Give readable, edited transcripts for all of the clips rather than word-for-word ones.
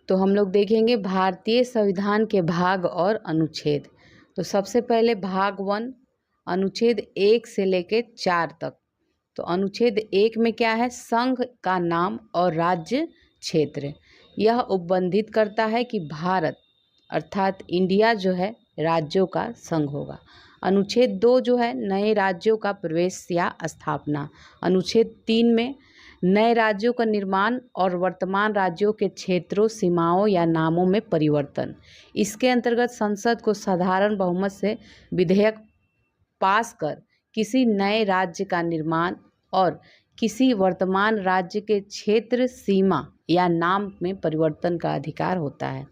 तो हम लोग देखेंगे भारतीय संविधान के भाग और अनुच्छेद। तो सबसे पहले भाग 1 अनुच्छेद 1 से लेके 4 तक। तो अनुच्छेद 1 में क्या है, संघ का नाम और राज्य क्षेत्र। यह उपबंधित करता है कि भारत अर्थात इंडिया जो है राज्यों का संघ होगा। अनुच्छेद 2 जो है नए राज्यों का प्रवेश या स्थापना। अनुच्छेद 3 में नए राज्यों का निर्माण और वर्तमान राज्यों के क्षेत्रों, सीमाओं या नामों में परिवर्तन। इसके अंतर्गत संसद को साधारण बहुमत से विधेयक पास कर किसी नए राज्य का निर्माण और किसी वर्तमान राज्य के क्षेत्र, सीमा या नाम में परिवर्तन का अधिकार होता है।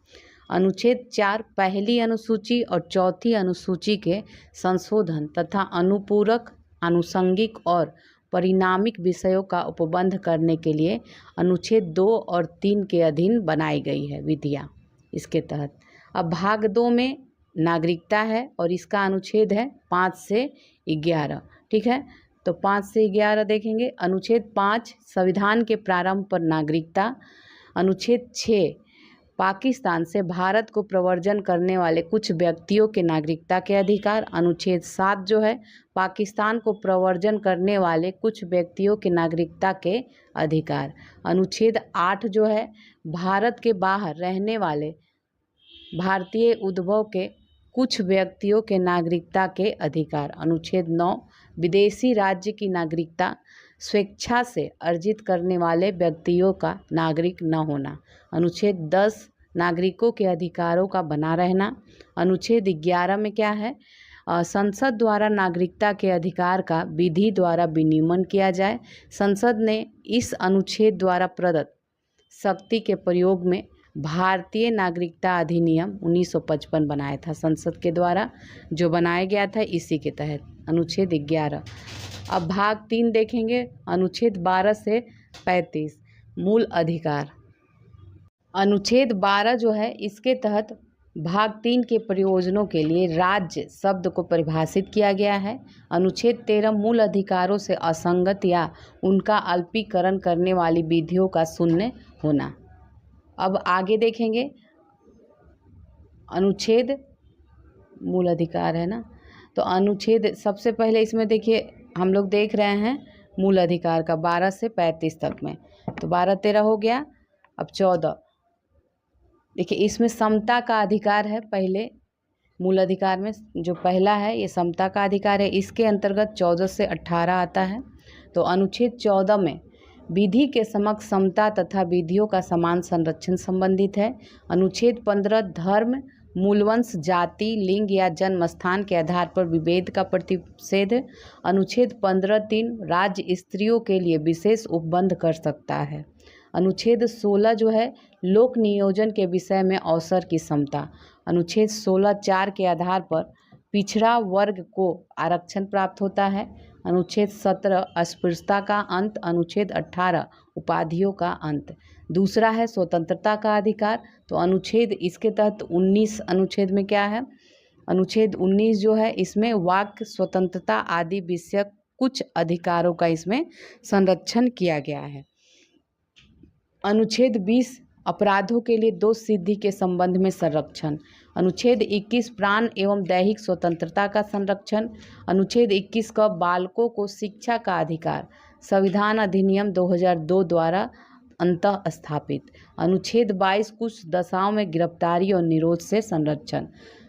अनुच्छेद 4 पहली अनुसूची और चौथी अनुसूची के संशोधन तथा अनुपूरक, आनुषंगिक और परिणामिक विषयों का उपबंध करने के लिए अनुच्छेद 2 और 3 के अधीन बनाई गई है विधियाँ इसके तहत। अब भाग 2 में नागरिकता है और इसका अनुच्छेद है 5 से 11। ठीक है, तो 5 से 11 देखेंगे। अनुच्छेद 5 संविधान के प्रारंभ पर नागरिकता। अनुच्छेद 6 पाकिस्तान से भारत को प्रव्रजन करने वाले कुछ व्यक्तियों के नागरिकता के अधिकार। अनुच्छेद 7 जो है पाकिस्तान को प्रव्रजन करने वाले कुछ व्यक्तियों के नागरिकता के अधिकार। अनुच्छेद 8 जो है भारत के बाहर रहने वाले भारतीय उद्भव के कुछ व्यक्तियों के नागरिकता के अधिकार। अनुच्छेद 9 विदेशी राज्य की नागरिकता स्वेच्छा से अर्जित करने वाले व्यक्तियों का नागरिक न होना। अनुच्छेद 10 नागरिकों के अधिकारों का बना रहना। अनुच्छेद 11 में क्या है, संसद द्वारा नागरिकता के अधिकार का विधि द्वारा विनियमन किया जाए। संसद ने इस अनुच्छेद द्वारा प्रदत्त शक्ति के प्रयोग में भारतीय नागरिकता अधिनियम 1955 बनाया था। संसद के द्वारा जो बनाया गया था इसी के तहत अनुच्छेद 11। अब भाग 3 देखेंगे। अनुच्छेद 12 से 35 मूल अधिकार। अनुच्छेद 12 जो है इसके तहत भाग 3 के प्रयोजनों के लिए राज्य शब्द को परिभाषित किया गया है। अनुच्छेद 13 मूल अधिकारों से असंगत या उनका अल्पीकरण करने वाली विधियों का शून्य होना। अब आगे देखेंगे अनुच्छेद मूल अधिकार है ना, तो अनुच्छेद सबसे पहले इसमें देखिए हम लोग देख रहे हैं मूल अधिकार का 12 से 35 तक में। तो 12-13 हो गया। अब 14 देखिए इसमें समता का अधिकार है। पहले मूल अधिकार में जो पहला है ये समता का अधिकार है। इसके अंतर्गत 14 से 18 आता है। तो अनुच्छेद 14 में विधि के समक्ष समता तथा विधियों का समान संरक्षण संबंधित है। अनुच्छेद 15 धर्म, मूलवंश, जाति, लिंग या जन्म स्थान के आधार पर विभेद का प्रतिषेध। अनुच्छेद 15(3) राज्य स्त्रियों के लिए विशेष उपबंध कर सकता है। अनुच्छेद 16 जो है लोक नियोजन के विषय में अवसर की समता। अनुच्छेद 16(4) के आधार पर पिछड़ा वर्ग को आरक्षण प्राप्त होता है। अनुच्छेद 17 अस्पृश्यता का अंत। अनुच्छेद 18 उपाधियों का अंत। दूसरा है स्वतंत्रता का अधिकार। तो अनुच्छेद इसके तहत 19 अनुच्छेद में क्या है, अनुच्छेद 19 जो है इसमें वाक्य स्वतंत्रता आदि विषयक कुछ अधिकारों का इसमें संरक्षण किया गया है। अनुच्छेद 20 अपराधों के लिए दोष सिद्धि के संबंध में संरक्षण। अनुच्छेद 21 प्राण एवं दैहिक स्वतंत्रता का संरक्षण। अनुच्छेद 21 का बालकों को शिक्षा का अधिकार संविधान अधिनियम 2002 द्वारा अंतः स्थापित। अनुच्छेद 22 कुछ दशाओं में गिरफ्तारी और निरोध से संरक्षण।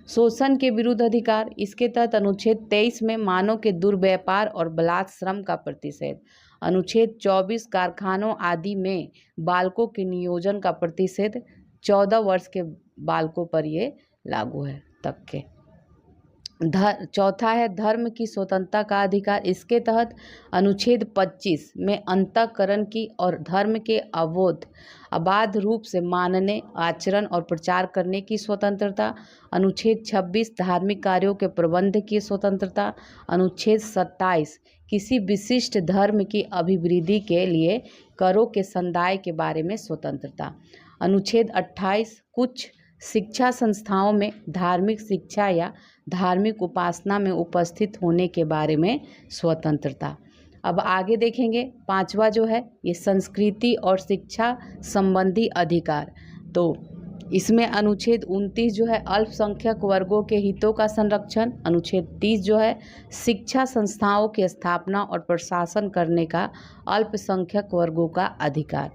शोषण के विरुद्ध अधिकार। इसके तहत अनुच्छेद 23 में मानव के दुर्व्यापार और बलात् श्रम का प्रतिषेध। अनुच्छेद 24 कारखानों आदि में बालकों के नियोजन का प्रतिषेध। 14 वर्ष के बालकों पर ये लागू है तक के। चौथा है धर्म की स्वतंत्रता का अधिकार। इसके तहत अनुच्छेद 25 में अंतःकरण की और धर्म के अबाध रूप से मानने, आचरण और प्रचार करने की स्वतंत्रता। अनुच्छेद 26 धार्मिक कार्यों के प्रबंध की स्वतंत्रता। अनुच्छेद 27 किसी विशिष्ट धर्म की अभिवृद्धि के लिए करों के संदाय के बारे में स्वतंत्रता। अनुच्छेद 28 कुछ शिक्षा संस्थाओं में धार्मिक शिक्षा या धार्मिक उपासना में उपस्थित होने के बारे में स्वतंत्रता। अब आगे देखेंगे 5वां जो है ये संस्कृति और शिक्षा संबंधी अधिकार। तो इसमें अनुच्छेद 29 जो है अल्पसंख्यक वर्गों के हितों का संरक्षण, अनुच्छेद 30 जो है शिक्षा संस्थाओं की स्थापना और प्रशासन करने का अल्पसंख्यक वर्गों का अधिकार,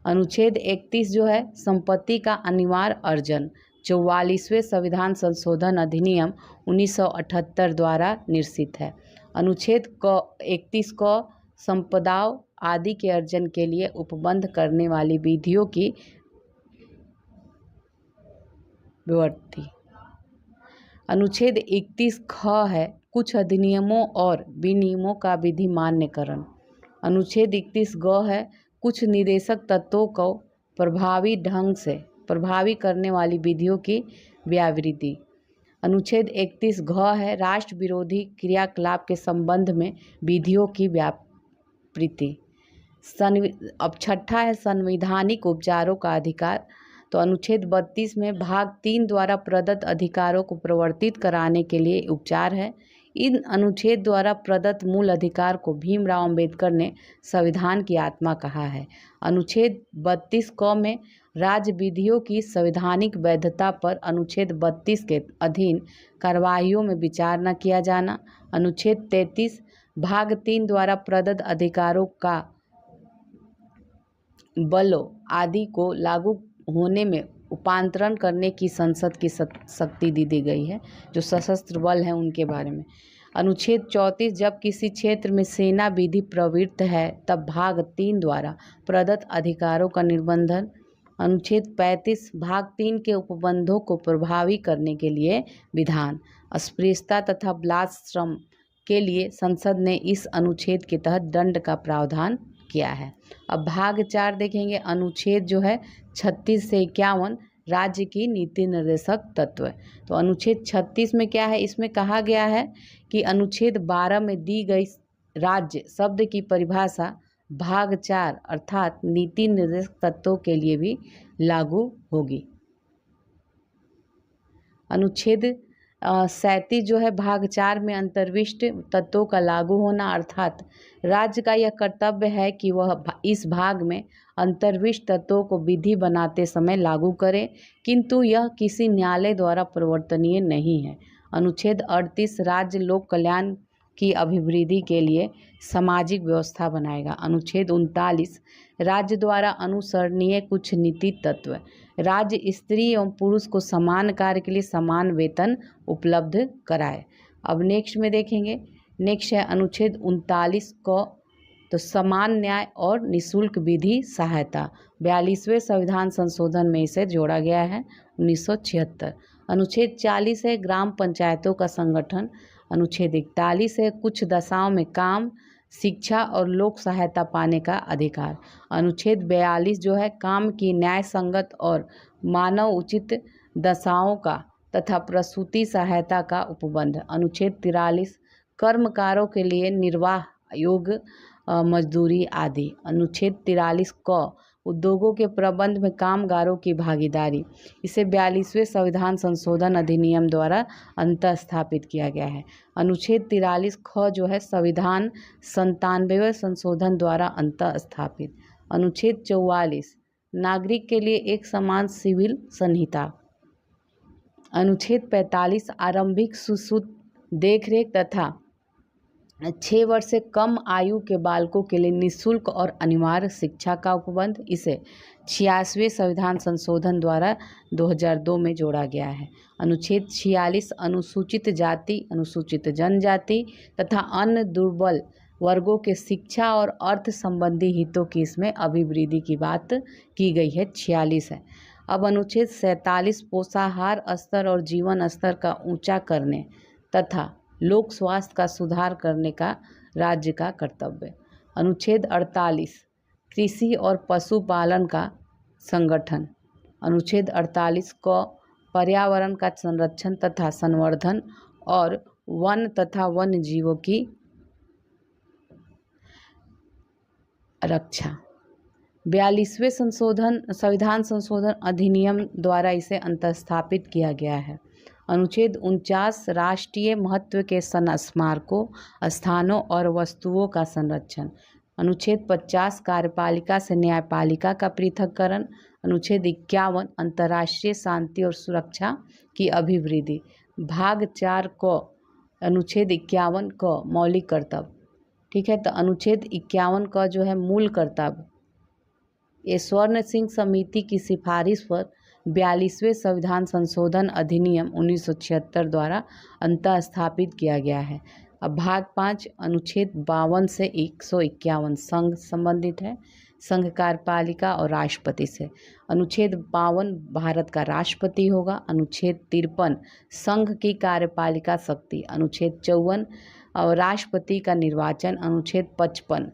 अनुच्छेद 31 जो है संपत्ति का अनिवार्य अर्जन 44वें संविधान संशोधन अधिनियम 1978 द्वारा निश्चित है। अनुच्छेद 31 को संपदाओं आदि के अर्जन के लिए उपबंध करने वाली विधियों की विवर्ती। अनुच्छेद 31 ख है कुछ अधिनियमों और विनियमों का विधि मान्यकरण। अनुच्छेद 31 ग है कुछ निदेशक तत्वों को प्रभावी ढंग से प्रभावी करने वाली विधियों की व्यावृत्ति। अनुच्छेद 31 घ है राष्ट्र विरोधी क्रियाकलाप के संबंध में विधियों की व्यावृत्ति। अब छठा है संवैधानिक उपचारों का अधिकार। तो अनुच्छेद 32 में भाग 3 द्वारा प्रदत्त अधिकारों को प्रवर्तित कराने के लिए उपचार है। इन अनुच्छेद द्वारा प्रदत्त मूल अधिकार को भीमराव अंबेडकर ने संविधान की आत्मा कहा है। अनुच्छेद 32 क में राज्य विधियों की संवैधानिक वैधता पर अनुच्छेद 32 के अधीन कार्यवाहियों में विचार न किया जाना। अनुच्छेद 33 भाग 3 द्वारा प्रदत्त अधिकारों का बलों आदि को लागू होने में उपांतरण करने की संसद की शक्ति दी गई है, जो सशस्त्र बल हैं उनके बारे में। अनुच्छेद 34 जब किसी क्षेत्र में सेना विधि प्रवृत्त है तब भाग 3 द्वारा प्रदत्त अधिकारों का निर्बंधन। अनुच्छेद 35 भाग 3 के उपबंधों को प्रभावी करने के लिए विधान। अस्पृश्यता तथा बालश्रम के लिए संसद ने इस अनुच्छेद के तहत दंड का प्रावधान किया है। अब भाग 4 देखेंगे। अनुच्छेद जो है 36 से 51 राज्य की नीति निर्देशक तत्व। तो अनुच्छेद 36 में क्या है, इसमें कहा गया है कि अनुच्छेद 12 में दी गई राज्य शब्द की परिभाषा भाग 4 अर्थात नीति निर्देशक तत्वों के लिए भी लागू होगी। अनुच्छेद 37 जो है भाग 4 में अंतर्विष्ट तत्वों का लागू होना अर्थात राज्य का यह कर्तव्य है कि वह इस भाग में अंतर्विष्ट तत्वों को विधि बनाते समय लागू करे, किंतु यह किसी न्यायालय द्वारा परिवर्तनीय नहीं है। अनुच्छेद 38 राज्य लोक कल्याण की अभिवृद्धि के लिए सामाजिक व्यवस्था बनाएगा। अनुच्छेद 39 राज्य द्वारा अनुसरणीय कुछ नीति तत्व। राज्य स्त्री एवं पुरुष को समान कार्य के लिए समान वेतन उपलब्ध कराए। अब नेक्स्ट में देखेंगे। नेक्स्ट है अनुच्छेद 39 को तो समान न्याय और निःशुल्क विधि सहायता। 42वें संविधान संशोधन में इसे जोड़ा गया है 1976। अनुच्छेद 40 है ग्राम पंचायतों का संगठन। अनुच्छेद 41 है कुछ दशाओं में काम, शिक्षा और लोक सहायता पाने का अधिकार। अनुच्छेद 42 जो है काम की न्याय संगत और मानव उचित दशाओं का तथा प्रसूति सहायता का उपबंध। अनुच्छेद 43 कर्मकारों के लिए निर्वाह योग्य मजदूरी आदि। अनुच्छेद 43 क उद्योगों के प्रबंध में कामगारों की भागीदारी। इसे 42वें संविधान संशोधन अधिनियम द्वारा अंतः स्थापित किया गया है। अनुच्छेद 43 ख जो है संविधान 97वें संशोधन द्वारा अंतः स्थापित। अनुच्छेद 44 नागरिक के लिए एक समान सिविल संहिता। अनुच्छेद 45 आरंभिक शिशु देखरेख तथा 6 वर्ष से कम आयु के बालकों के लिए निःशुल्क और अनिवार्य शिक्षा का उपबंध। इसे 86वें संविधान संशोधन द्वारा 2002 में जोड़ा गया है। अनुच्छेद 46 अनुसूचित जाति, अनुसूचित जनजाति तथा अन्य दुर्बल वर्गों के शिक्षा और अर्थ संबंधी हितों की इसमें अभिवृद्धि की बात की गई है, 46 है। अब अनुच्छेद 47 पोषाहार स्तर और जीवन स्तर का ऊंचा करने तथा लोक स्वास्थ्य का सुधार करने का राज्य का कर्तव्य। अनुच्छेद 48 कृषि और पशुपालन का संगठन। अनुच्छेद 48 को पर्यावरण का संरक्षण तथा संवर्धन और वन तथा वन्य जीवों की रक्षा। 42वें संविधान संशोधन अधिनियम द्वारा इसे अंतःस्थापित किया गया है। अनुच्छेद 49 राष्ट्रीय महत्व के स्मारकों, स्थानों और वस्तुओं का संरक्षण। अनुच्छेद 50 कार्यपालिका से न्यायपालिका का पृथक्करण। अनुच्छेद 51 अंतर्राष्ट्रीय शांति और सुरक्षा की अभिवृद्धि। भाग 4 क अनुच्छेद 51 क मौलिक कर्तव्य। ठीक है, तो अनुच्छेद 51 का जो है मूल कर्तव्य, ये स्वर्ण सिंह समिति की सिफारिश पर 42वें संविधान संशोधन अधिनियम 1976 द्वारा अंतः स्थापित किया गया है। अब भाग 5 अनुच्छेद 52 से 151 संघ संबंधित है, संघ कार्यपालिका और राष्ट्रपति से। अनुच्छेद 52 भारत का राष्ट्रपति होगा। अनुच्छेद 53 संघ की कार्यपालिका शक्ति। अनुच्छेद 54 और राष्ट्रपति का निर्वाचन। अनुच्छेद 55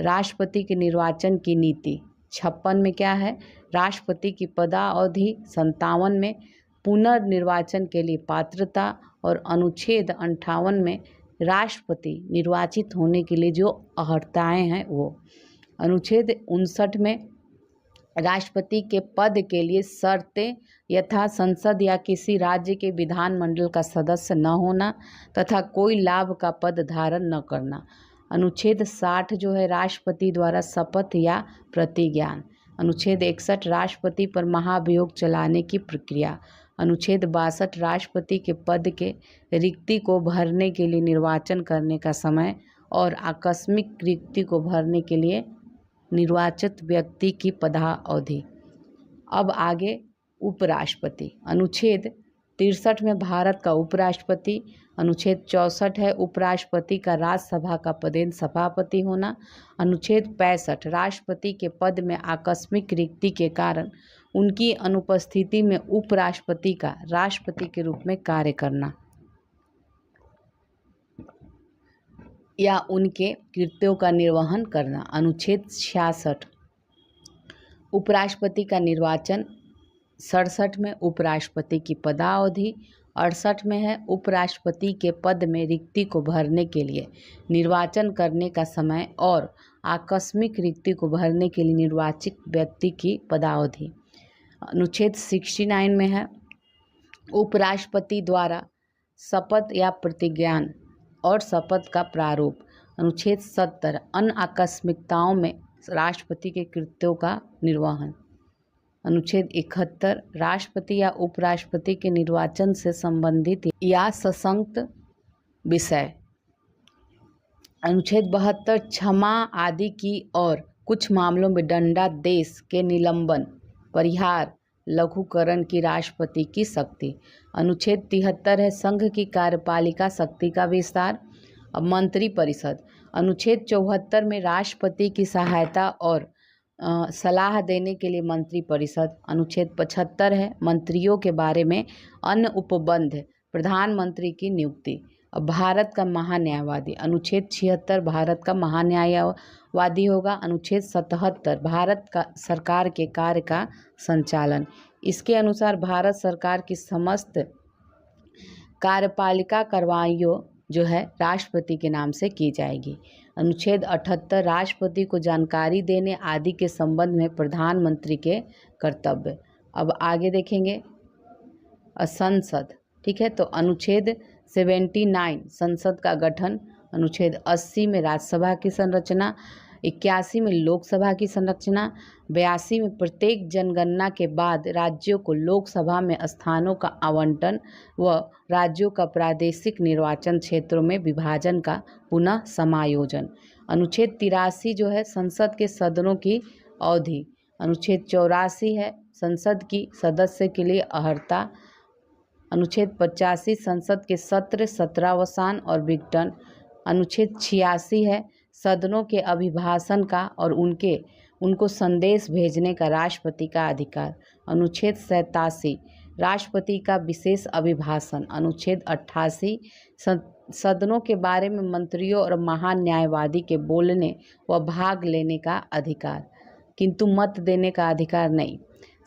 राष्ट्रपति के निर्वाचन की नीति। 56 में क्या है, राष्ट्रपति की पदावधि। 57 में पुनर्निर्वाचन के लिए पात्रता। और अनुच्छेद 58 में राष्ट्रपति निर्वाचित होने के लिए जो अर्हताएं हैं वो। अनुच्छेद 59 में राष्ट्रपति के पद के लिए शर्तें यथा संसद या किसी राज्य के विधानमंडल का सदस्य न होना तथा कोई लाभ का पद धारण न करना। अनुच्छेद 60 जो है राष्ट्रपति द्वारा शपथ या प्रतिज्ञान। अनुच्छेद 61 राष्ट्रपति पर महाभियोग चलाने की प्रक्रिया। अनुच्छेद 62 राष्ट्रपति के पद के रिक्ति को भरने के लिए निर्वाचन करने का समय और आकस्मिक रिक्ति को भरने के लिए निर्वाचित व्यक्ति की पदावधि। अब आगे उपराष्ट्रपति। अनुच्छेद 63 में भारत का उपराष्ट्रपति। अनुच्छेद 64 है उपराष्ट्रपति का राज्यसभा का पदेन सभापति होना। अनुच्छेद 65 राष्ट्रपति के पद में आकस्मिक रिक्ति के कारण उनकी अनुपस्थिति में उपराष्ट्रपति का राष्ट्रपति के रूप में कार्य करना या उनके कृत्यों का निर्वहन करना। अनुच्छेद 66 उपराष्ट्रपति का निर्वाचन। 67 में उपराष्ट्रपति की पदावधि। 68 में है उपराष्ट्रपति के पद में रिक्ति को भरने के लिए निर्वाचन करने का समय और आकस्मिक रिक्ति को भरने के लिए निर्वाचित व्यक्ति की पदावधि। अनुच्छेद 69 में है उपराष्ट्रपति द्वारा शपथ या प्रतिज्ञान और शपथ का प्रारूप। अनुच्छेद 70 अन्य आकस्मिकताओं में राष्ट्रपति के कृत्यों का निर्वहन। अनुच्छेद 71 राष्ट्रपति या उपराष्ट्रपति के निर्वाचन से संबंधित या सशंक्त विषय। अनुच्छेद 72 क्षमा आदि की और कुछ मामलों में दंडादेश के निलंबन, परिहार, लघुकरण की राष्ट्रपति की शक्ति। अनुच्छेद 73 है संघ की कार्यपालिका शक्ति का विस्तार। अब मंत्रिपरिषद। अनुच्छेद 74 में राष्ट्रपति की सहायता और सलाह देने के लिए मंत्रिपरिषद। अनुच्छेद 75 है मंत्रियों के बारे में अन्य उपबंध, प्रधानमंत्री की नियुक्ति। अब भारत का महान्यायवादी। अनुच्छेद 76 भारत का महान्यायवादी होगा। अनुच्छेद 77 भारत का सरकार के कार्य का संचालन। इसके अनुसार भारत सरकार की समस्त कार्यपालिका कार्रवाइयों जो है राष्ट्रपति के नाम से की जाएगी। अनुच्छेद 78 राष्ट्रपति को जानकारी देने आदि के संबंध में प्रधानमंत्री के कर्तव्य। अब आगे देखेंगे संसद। ठीक है, तो अनुच्छेद 79 संसद का गठन। अनुच्छेद 80 में राज्यसभा की संरचना। 81 में लोकसभा की संरचना। 82 में प्रत्येक जनगणना के बाद राज्यों को लोकसभा में स्थानों का आवंटन व राज्यों का प्रादेशिक निर्वाचन क्षेत्रों में विभाजन का पुनः समायोजन। अनुच्छेद 83 जो है संसद के सदनों की अवधि। अनुच्छेद 84 है संसद की सदस्य के लिए अर्हता। अनुच्छेद 85 संसद के सत्र, सत्रावसान और विघटन। अनुच्छेद 86 है सदनों के अभिभाषण का और उनको संदेश भेजने का राष्ट्रपति का अधिकार। अनुच्छेद 87 राष्ट्रपति का विशेष अभिभाषण। अनुच्छेद 88 सदनों के बारे में मंत्रियों और महान न्यायवादी के बोलने व भाग लेने का अधिकार, किंतु मत देने का अधिकार नहीं।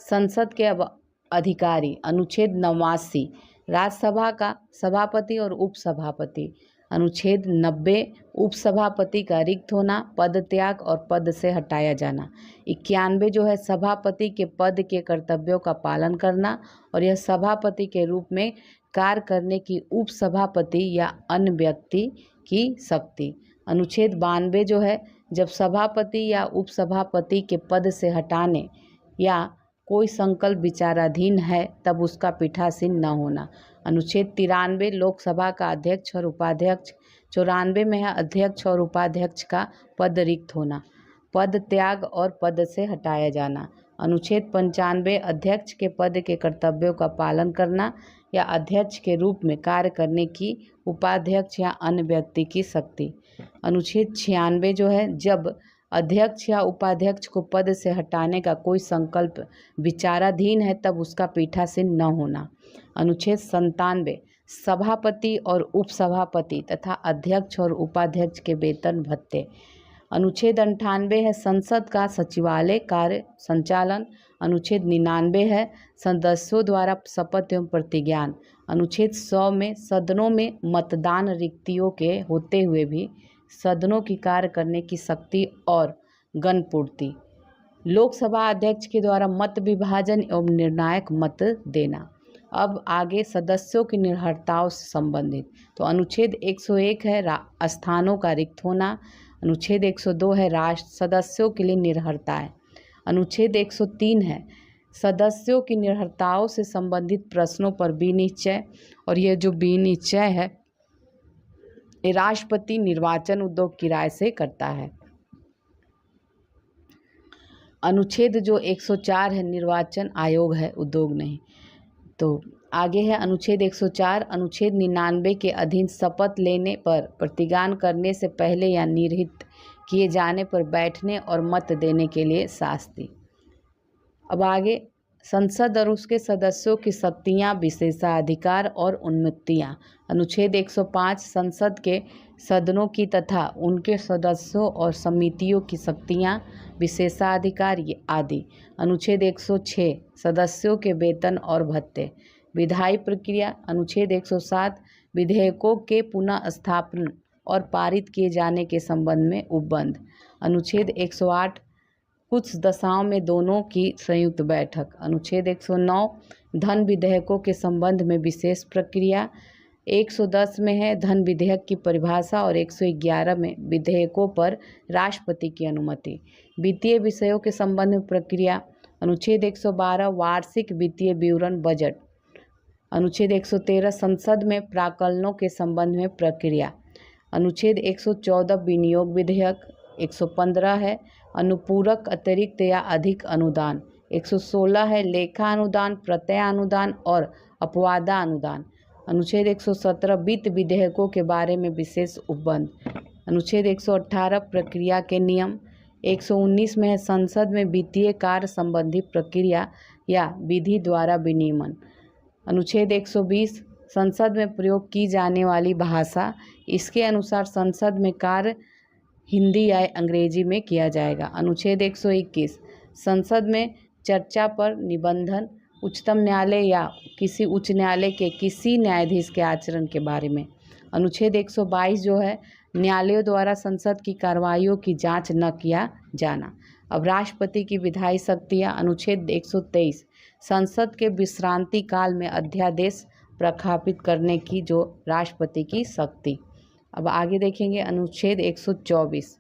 संसद के अब अधिकारी। अनुच्छेद 89 राज्यसभा का सभापति और उपसभापति। अनुच्छेद 90 उपसभापति का रिक्त होना, पद त्याग और पद से हटाया जाना। 91 जो है सभापति के पद के कर्तव्यों का पालन करना और यह सभापति के रूप में कार्य करने की उपसभापति या अन्य व्यक्ति की शक्ति। अनुच्छेद 92 जो है जब सभापति या उपसभापति के पद से हटाने या कोई संकल्प विचाराधीन है तब उसका पीठासीन न होना। अनुच्छेद 93 लोकसभा का अध्यक्ष और उपाध्यक्ष। 94 में है अध्यक्ष और उपाध्यक्ष का पद रिक्त होना। पद त्याग और पद से हटाया जाना। अनुच्छेद 95 अध्यक्ष के पद के कर्तव्यों का पालन करना या अध्यक्ष के रूप में कार्य करने की उपाध्यक्ष या अन्य व्यक्ति की शक्ति। अनुच्छेद 96 जो है, जब अध्यक्ष या उपाध्यक्ष को पद से हटाने का कोई संकल्प विचाराधीन है तब उसका पीठासीन न होना। अनुच्छेद 97 सभापति और उपसभापति तथा अध्यक्ष और उपाध्यक्ष के वेतन भत्ते। अनुच्छेद 98 है संसद का सचिवालय कार्य संचालन। अनुच्छेद 99 है सदस्यों द्वारा शपथ एवं प्रतिज्ञान। अनुच्छेद 100 में सदनों में मतदान रिक्तियों के होते हुए भी सदनों की कार्य करने की शक्ति और गणपूर्ति। लोकसभा अध्यक्ष के द्वारा मत विभाजन एवं निर्णायक मत देना। अब आगे सदस्यों की निर्भरताओं से संबंधित, तो अनुच्छेद 101 है स्थानों का रिक्त होना। अनुच्छेद 102 है राष्ट्र सदस्यों के लिए निर्भरताएं। अनुच्छेद 103 है सदस्यों की निर्भरताओं से संबंधित प्रश्नों पर विनिश्चय, और ये जो विनिश्चय है ये राष्ट्रपति निर्वाचन उद्योग की राय से करता है। अनुच्छेद जो 104 है निर्वाचन आयोग है, उद्योग नहीं। तो आगे है अनुच्छेद 104 अनुच्छेद 99 के अधीन शपथ लेने पर प्रतिज्ञान करने से पहले या निर्हित किए जाने पर बैठने और मत देने के लिए शास्ति। अब आगे संसद और उसके सदस्यों की शक्तियाँ, विशेषाधिकार और उन्मुक्तियाँ। अनुच्छेद 105 संसद के सदनों की तथा उनके सदस्यों और समितियों की शक्तियाँ, विशेषाधिकार आदि। अनुच्छेद 106 सदस्यों के वेतन और भत्ते। विधायी प्रक्रिया। अनुच्छेद 107 विधेयकों के पुनः स्थापन और पारित किए जाने के संबंध में उपबंध। अनुच्छेद 108 कुछ दशाओं में दोनों की संयुक्त बैठक। अनुच्छेद 109 धन विधेयकों के संबंध में विशेष प्रक्रिया। 110 में है धन विधेयक की परिभाषा और 111 में विधेयकों पर राष्ट्रपति की अनुमति। वित्तीय विषयों के संबंध में प्रक्रिया। अनुच्छेद 112 वार्षिक वित्तीय विवरण बजट। अनुच्छेद 113 संसद में प्राक्कलनों के संबंध में प्रक्रिया। अनुच्छेद 114 विनियोग विधेयक। 115 है अनुपूरक अतिरिक्त या अधिक अनुदान। 116 है लेखा अनुदान, प्रत्यय अनुदान और अपवादा अनुदान। अनुच्छेद 117 वित्त विधेयकों के बारे में विशेष उपबंध। अनुच्छेद 118 प्रक्रिया के नियम। 119 में है संसद में वित्तीय कार्य संबंधी प्रक्रिया या विधि द्वारा विनियमन। अनुच्छेद 120 संसद में प्रयोग की जाने वाली भाषा। इसके अनुसार संसद में कार्य हिंदी या अंग्रेजी में किया जाएगा। अनुच्छेद 121 संसद में चर्चा पर निबंधन उच्चतम न्यायालय या किसी उच्च न्यायालय के किसी न्यायाधीश के आचरण के बारे में। अनुच्छेद 122 जो है न्यायालयों द्वारा संसद की कार्रवाइयों की जांच न किया जाना। अब राष्ट्रपति की विधायी शक्तियाँ। अनुच्छेद 123 संसद के विश्रांति काल में अध्यादेश प्रख्यापित करने की जो राष्ट्रपति की शक्ति। अब आगे देखेंगे अनुच्छेद 124,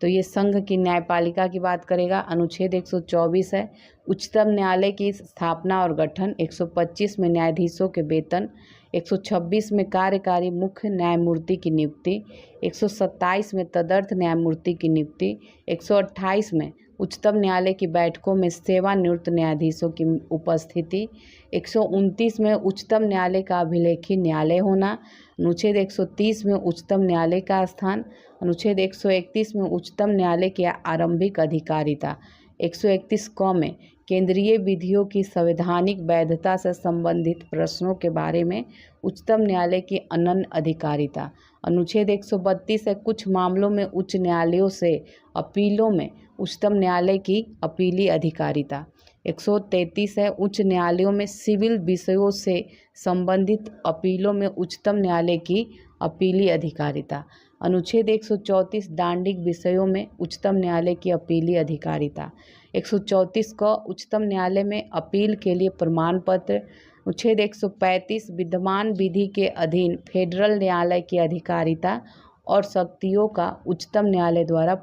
तो ये संघ की न्यायपालिका की बात करेगा। अनुच्छेद 124 है उच्चतम न्यायालय की स्थापना और गठन। 125 में न्यायाधीशों के वेतन। 126 में कार्यकारी मुख्य न्यायमूर्ति की नियुक्ति। 127 में तदर्थ न्यायमूर्ति की नियुक्ति। 128 में उच्चतम न्यायालय की बैठकों में सेवानिवृत्त न्यायाधीशों की उपस्थिति। 129 में उच्चतम न्यायालय का अभिलेखी न्यायालय होना। अनुच्छेद 130 में उच्चतम न्यायालय का स्थान। अनुच्छेद 131 में उच्चतम न्यायालय की आरंभिक अधिकारिता। 131 क में केंद्रीय विधियों की संवैधानिक वैधता से संबंधित प्रश्नों के बारे में उच्चतम न्यायालय की अनन्य अधिकारिता। अनुच्छेद 132 है कुछ मामलों में उच्च न्यायालयों से अपीलों में उच्चतम न्यायालय की अपीली अधिकारिता। 133 है उच्च न्यायालयों में सिविल विषयों से संबंधित अपीलों में उच्चतम न्यायालय की अपीली अधिकारिता। अनुच्छेद 134 दांडिक विषयों में उच्चतम न्यायालय की अपीली अधिकारिता। 134 का उच्चतम न्यायालय में अपील के लिए प्रमाण पत्र। अनुच्छेद 135 विद्यमान विधि के अधीन फेडरल न्यायालय की अधिकारिता और शक्तियों का उच्चतम न्यायालय द्वारा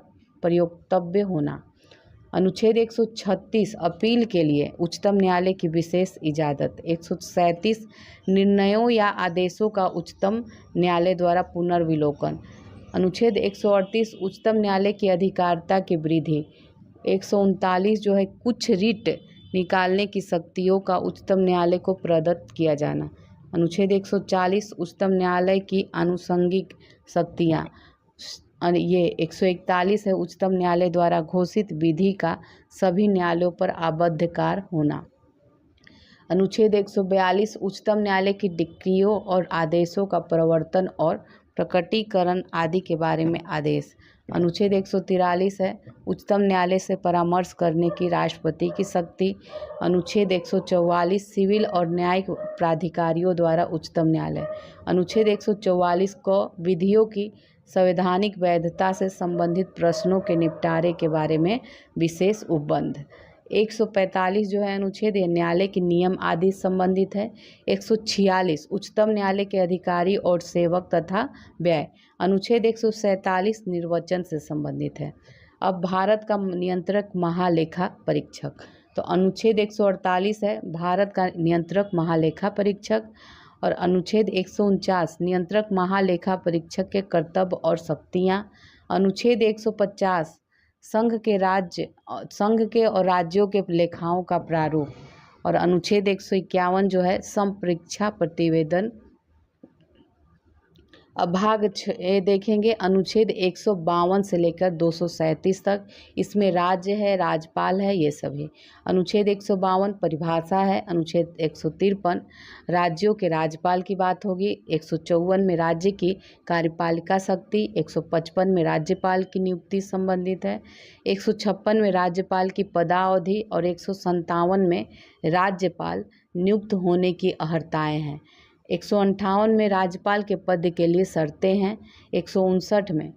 प्रयोक्तव्य होना। अनुच्छेद 136 अपील के लिए उच्चतम न्यायालय की विशेष इजाज़त। 137 निर्णयों या आदेशों का उच्चतम न्यायालय द्वारा पुनर्विलोकन। अनुच्छेद 138 उच्चतम न्यायालय की अधिकारिता की वृद्धि। 139 जो है कुछ रिट निकालने की शक्तियों का उच्चतम न्यायालय को प्रदत्त किया जाना। अनुच्छेद 140 उच्चतम न्यायालय की आनुषंगिक शक्तियाँ। ये 141 है उच्चतम न्यायालय द्वारा घोषित विधि का सभी न्यायालयों पर आबद्धकार होना। अनुच्छेद 142 उच्चतम न्यायालय की डिक्रियों और आदेशों का प्रवर्तन और प्रकटीकरण आदि के बारे में आदेश। अनुच्छेद 143 है उच्चतम न्यायालय से परामर्श करने की राष्ट्रपति की शक्ति। अनुच्छेद 144 सिविल और न्यायिक प्राधिकारियों द्वारा उच्चतम न्यायालय। अनुच्छेद 144 को विधियों की संवैधानिक वैधता से संबंधित प्रश्नों के निपटारे के बारे में विशेष उपबंध। 145 जो है अनुच्छेद ये न्यायालय के नियम आदि संबंधित है। 146 उच्चतम न्यायालय के अधिकारी और सेवक तथा व्यय। अनुच्छेद 147 निर्वाचन से संबंधित है। अब भारत का नियंत्रक महालेखा परीक्षक, तो अनुच्छेद 148 है भारत का नियंत्रक महालेखा परीक्षक। और अनुच्छेद 149 नियंत्रक महालेखा परीक्षक के कर्तव्य और शक्तियाँ। अनुच्छेद 150 संघ के और राज्यों के लेखाओं का प्रारूप। और अनुच्छेद 151 जो है संपरीक्षा प्रतिवेदन। अब भाग देखेंगे अनुच्छेद 152 से लेकर 237 तक। इसमें राज्य है, राज्यपाल है, ये सभी। अनुच्छेद 152 परिभाषा है। अनुच्छेद 153 राज्यों के राज्यपाल की बात होगी। 154 में राज्य की कार्यपालिका शक्ति। 155 में राज्यपाल की नियुक्ति संबंधित है। 156 में राज्यपाल की पदावधि और 157 में राज्यपाल नियुक्त होने की अर्हताएँ हैं। 158 में राज्यपाल के पद के लिए शर्तें हैं। 159 में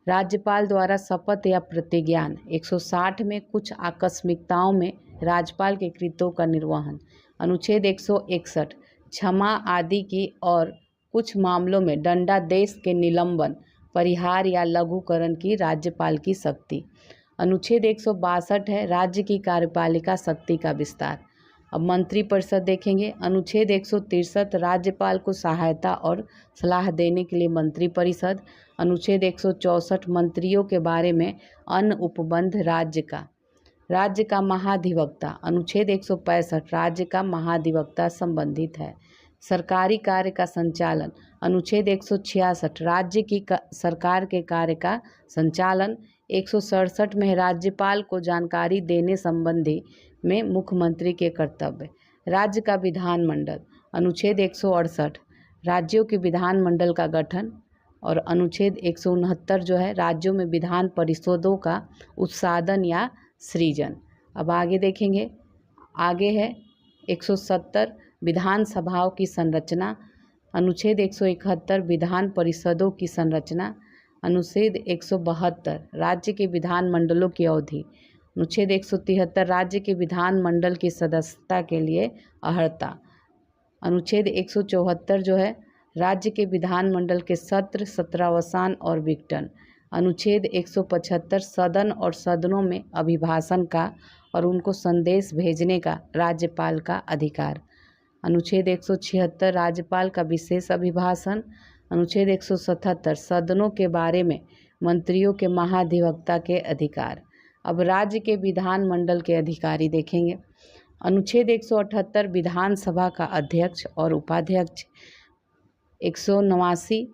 राज्यपाल द्वारा शपथ या प्रतिज्ञान। 160 में कुछ आकस्मिकताओं में राज्यपाल के कृत्यों का निर्वहन। अनुच्छेद 161 क्षमा आदि की और कुछ मामलों में दंडादेश के निलंबन, परिहार या लघुकरण की राज्यपाल की शक्ति। अनुच्छेद 162 है राज्य की कार्यपालिका शक्ति का विस्तार। अब मंत्रिपरिषद देखेंगे। अनुच्छेद 163 राज्यपाल को सहायता और सलाह देने के लिए मंत्रिपरिषद। अनुच्छेद 164 मंत्रियों के बारे में अन्य उपबंध राज्य का महाधिवक्ता। अनुच्छेद 165 राज्य का महाधिवक्ता संबंधित है। सरकारी कार्य का संचालन। अनुच्छेद 166 राज्य की सरकार के कार्य का संचालन। 167 में राज्यपाल को जानकारी देने संबंधी में मुख्यमंत्री के कर्तव्य। राज्य का विधानमंडल। अनुच्छेद 168 राज्यों के विधानमंडल का गठन। और अनुच्छेद 169 जो है राज्यों में विधान परिषदों का उत्साधन या सृजन। अब आगे देखेंगे। आगे है 170 विधानसभाओं की संरचना। अनुच्छेद 171 विधान परिषदों की संरचना। अनुच्छेद 172 राज्य के विधानमंडलों की अवधि। अनुच्छेद 173 राज्य के विधानमंडल की सदस्यता के लिए अर्हता। अनुच्छेद 174 जो है राज्य के विधानमंडल के सत्र, सत्रावसान और विघटन। अनुच्छेद 175 सदन और सदनों में अभिभाषण का और उनको संदेश भेजने का राज्यपाल का अधिकार। अनुच्छेद 176 राज्यपाल का विशेष अभिभाषण। अनुच्छेद 177 सदनों के बारे में मंत्रियों के महाधिवक्ता के अधिकार। अब राज्य के विधानमंडल के अधिकारी देखेंगे। अनुच्छेद 178 विधानसभा का अध्यक्ष और उपाध्यक्ष। 189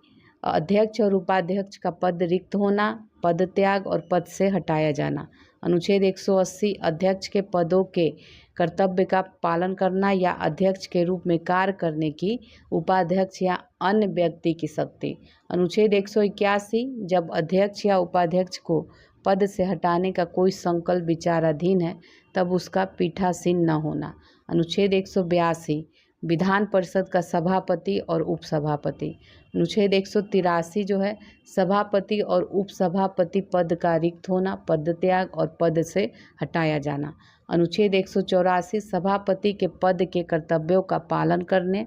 अध्यक्ष और उपाध्यक्ष का पद रिक्त होना, पद त्याग और पद से हटाया जाना। अनुच्छेद 180 अध्यक्ष के पदों के कर्तव्य का पालन करना या अध्यक्ष के रूप में कार्य करने की उपाध्यक्ष या अन्य व्यक्ति की शक्ति। अनुच्छेद 181 जब अध्यक्ष या उपाध्यक्ष को पद से हटाने का कोई संकल्प विचाराधीन है तब उसका पीठासीन न होना। अनुच्छेद 182 विधान परिषद का सभापति और उपसभापति। अनुच्छेद 183 जो है सभापति और उपसभापति पद का रिक्त होना, पद त्याग और पद से हटाया जाना। अनुच्छेद 184 सभापति के पद के कर्तव्यों का पालन करने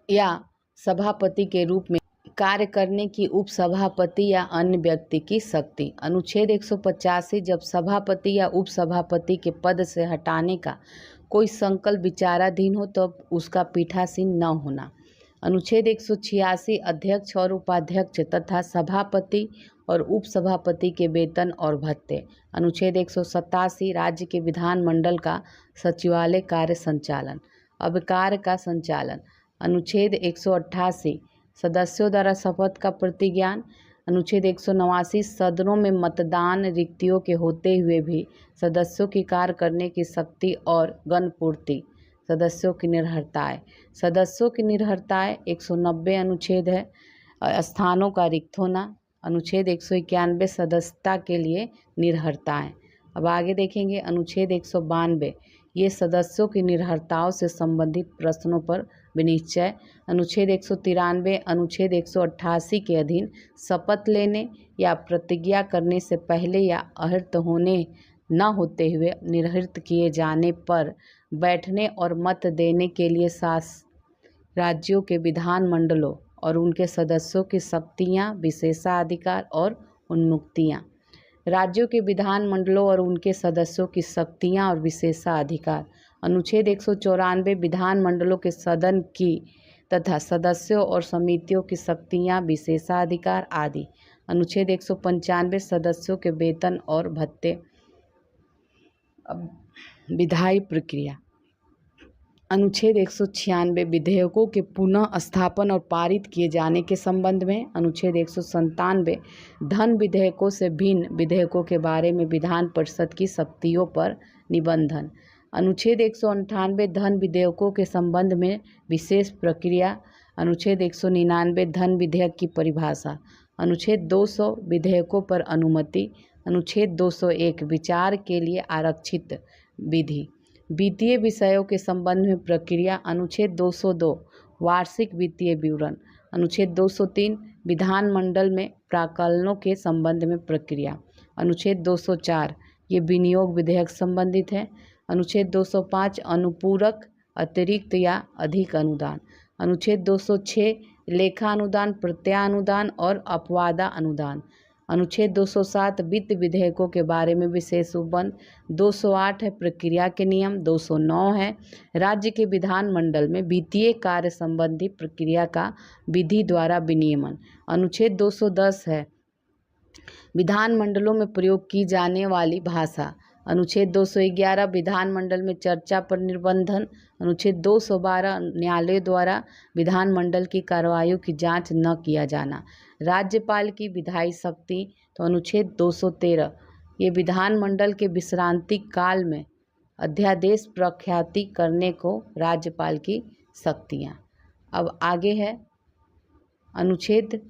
या सभापति के रूप में कार्य करने की उपसभापति या अन्य व्यक्ति की शक्ति। अनुच्छेद 185 जब सभापति या उपसभापति के पद से हटाने का कोई संकल्प विचाराधीन हो तो उसका पीठासीन न होना। अनुच्छेद 186 अध्यक्ष और उपाध्यक्ष तथा सभापति और उपसभापति के वेतन और भत्ते। अनुच्छेद 187 राज्य के विधानमंडल का सचिवालय कार्य संचालन। अब कार्य का संचालन। अनुच्छेद 188 सदस्यों द्वारा शपथ का प्रतिज्ञान। अनुच्छेद 189 सदनों में मतदान रिक्तियों के होते हुए भी सदस्यों की कार्य करने की शक्ति और गणपूर्ति। सदस्यों की निर्भरताएं। सदस्यों की निर्भरताएं 190 अनुच्छेद है। स्थानों का रिक्त होना। अनुच्छेद 191 सदस्यता के लिए निर्भरताएं। अब आगे देखेंगे अनुच्छेद 192 ये सदस्यों की निर्भरताओं से संबंधित प्रश्नों पर विनिश्चय। अनुच्छेद 193 अनुच्छेद 188 के अधीन शपथ लेने या प्रतिज्ञा करने से पहले या अहर्त होने न होते हुए निर्हृत किए जाने पर बैठने और मत देने के लिए राज्यों के विधानमंडलों और उनके सदस्यों की शक्तियाँ, विशेषाधिकार और उन्मुक्तियाँ। राज्यों के विधानमंडलों और उनके सदस्यों की शक्तियाँ और विशेषाधिकार। अनुच्छेद 194 विधानमंडलों के सदन की तथा सदस्यों और समितियों की शक्तियाँ, विशेषाधिकार आदि। अनुच्छेद 195 सदस्यों के वेतन और भत्ते। अब विधायी प्रक्रिया। अनुच्छेद 196 विधेयकों के पुनः स्थापन और पारित किए जाने के संबंध में। अनुच्छेद 197 धन विधेयकों से भिन्न विधेयकों के बारे में विधान परिषद की शक्तियों पर निबंधन। अनुच्छेद 198 धन विधेयकों के संबंध में विशेष प्रक्रिया। अनुच्छेद 199 धन विधेयक की परिभाषा। अनुच्छेद 200 विधेयकों पर अनुमति। अनुच्छेद 201 विचार के लिए आरक्षित विधि। वित्तीय विषयों के संबंध में प्रक्रिया। अनुच्छेद 202 वार्षिक वित्तीय विवरण। अनुच्छेद 203 विधानमंडल में प्राक्कलनों के संबंध में प्रक्रिया। अनुच्छेद 204 ये विनियोग विधेयक संबंधित है। अनुच्छेद 205 अनुपूरक, अतिरिक्त या अधिक अनुदान। अनुच्छेद 206 लेखा अनुदान, प्रत्यानुदान और अपवादा अनुदान। अनुच्छेद 207 वित्त विधेयकों के बारे में विशेष उपबंध। 208 है प्रक्रिया के नियम। 209 है राज्य के विधानमंडल में वित्तीय कार्य संबंधी प्रक्रिया का विधि द्वारा विनियमन। अनुच्छेद 210 है विधानमंडलों में प्रयोग की जाने वाली भाषा। अनुच्छेद 211 विधानमंडल में चर्चा पर निर्बंधन। अनुच्छेद 212 न्यायालय द्वारा विधानमंडल की कार्रवाइयों की जांच न किया जाना। राज्यपाल की विधायी शक्ति। तो अनुच्छेद 213 ये विधानमंडल के विश्रांति काल में अध्यादेश प्रख्याति करने को राज्यपाल की शक्तियाँ। अब आगे है अनुच्छेद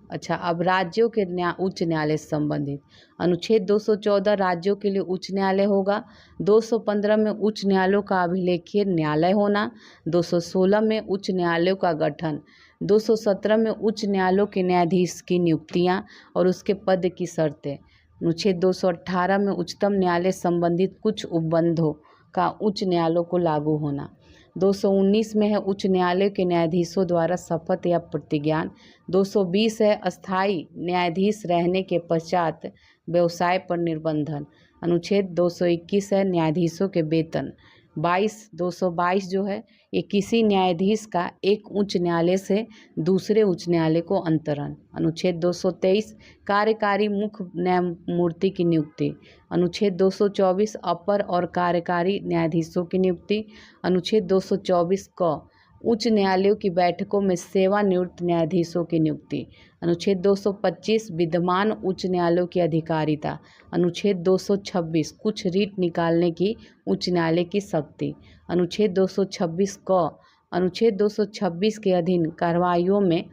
अब राज्यों के उच्च न्यायालय से संबंधित। अनुच्छेद 214 राज्यों के लिए उच्च न्यायालय होगा। 215 में उच्च न्यायालयों का अभिलेखीय न्यायालय होना। 216 में उच्च न्यायालयों का गठन। 217 में उच्च न्यायालयों के न्यायाधीश की नियुक्तियां और उसके पद की शर्तें। अनुच्छेद 218 में उच्चतम न्यायालय संबंधित कुछ उपबंधों का उच्च न्यायालयों को लागू होना। 219 में है उच्च न्यायालय के न्यायाधीशों द्वारा शपथ या प्रतिज्ञान। 220 है अस्थायी न्यायाधीश रहने के पश्चात व्यवसाय पर निर्बंधन। अनुच्छेद 221 है न्यायाधीशों के वेतन। 222 जो है ये किसी न्यायाधीश का एक उच्च न्यायालय से दूसरे उच्च न्यायालय को अंतरण। अनुच्छेद 223 कार्यकारी मुख्य न्यायमूर्ति की नियुक्ति। अनुच्छेद 224 अपर और कार्यकारी न्यायाधीशों की नियुक्ति। अनुच्छेद 224 क उच्च न्यायालयों की बैठकों में सेवानिवृत्त न्यायाधीशों की नियुक्ति। अनुच्छेद 225 विद्यमान उच्च न्यायालयों की अधिकारिता। अनुच्छेद 226 कुछ रीट निकालने की उच्च न्यायालय की शक्ति। अनुच्छेद 226 क अनुच्छेद 226 के अधीन कार्रवाइयों में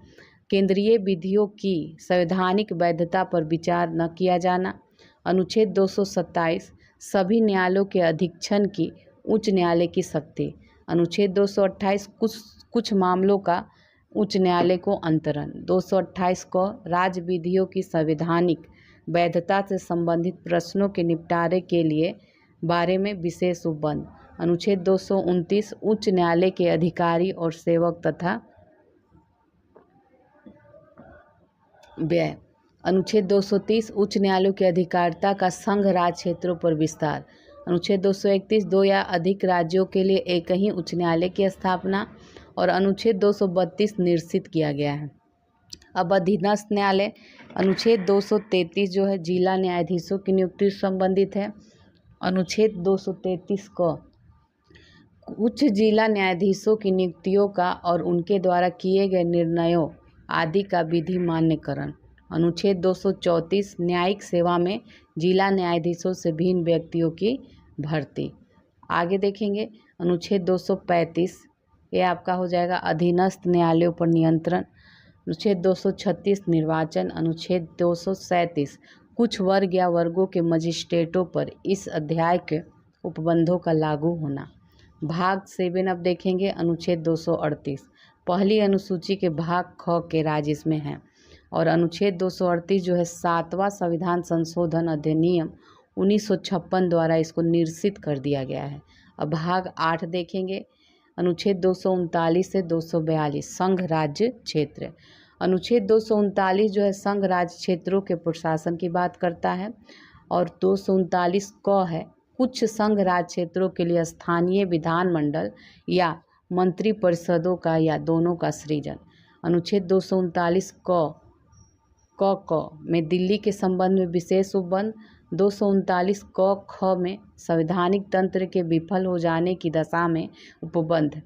केंद्रीय विधियों की संवैधानिक वैधता पर विचार न किया जाना। अनुच्छेद 227 सभी न्यायालयों के अधीक्षण की उच्च न्यायालय की शक्ति। अनुच्छेद 228 कुछ मामलों का उच्च न्यायालय को अंतरण। 228 को राज्य विधियों की संवैधानिक वैधता से संबंधित प्रश्नों के निपटारे के लिए बारे में विशेष उपबंध। अनुच्छेद 229 उच्च न्यायालय के अधिकारी और सेवक तथा व्यय। अनुच्छेद 230 उच्च न्यायालयों की अधिकारिता का संघ राज्य क्षेत्रों पर विस्तार। अनुच्छेद 231 दो या अधिक राज्यों के लिए एक ही उच्च न्यायालय की स्थापना। और अनुच्छेद 232 निरसित किया गया है। अब अधीनस्थ न्यायालय। अनुच्छेद 233 जो है जिला न्यायाधीशों की नियुक्ति से संबंधित है। अनुच्छेद 233 को उच्च जिला न्यायाधीशों की नियुक्तियों का और उनके द्वारा किए गए निर्णयों आदि का विधि मान्यकरण। अनुच्छेद 234 न्यायिक सेवा में जिला न्यायाधीशों से भिन्न व्यक्तियों की भर्ती। आगे देखेंगे अनुच्छेद 235 ये आपका हो जाएगा अधीनस्थ न्यायालयों पर नियंत्रण। अनुच्छेद 236 निर्वाचन। अनुच्छेद 237 कुछ वर्ग या वर्गों के मजिस्ट्रेटों पर इस अध्याय के उपबंधों का लागू होना। भाग 7 अब देखेंगे अनुच्छेद 238 पहली अनुसूची के भाग ख के राज्य इसमें है। और अनुच्छेद 238 जो है 7वां संविधान संशोधन अधिनियम 1956 द्वारा इसको निरसित कर दिया गया है। अब भाग 8 देखेंगे अनुच्छेद 239 से 242 संघ राज्य क्षेत्र। अनुच्छेद 239 जो है संघ राज्य क्षेत्रों के प्रशासन की बात करता है। और 239 क है कुछ संघ राज्य क्षेत्रों के लिए स्थानीय विधानमंडल या मंत्री परिषदों का या दोनों का सृजन। अनुच्छेद 239 क में दिल्ली के संबंध में विशेष उपबंध। 239 क ख में संवैधानिक तंत्र के विफल हो जाने की दशा में उपबंध।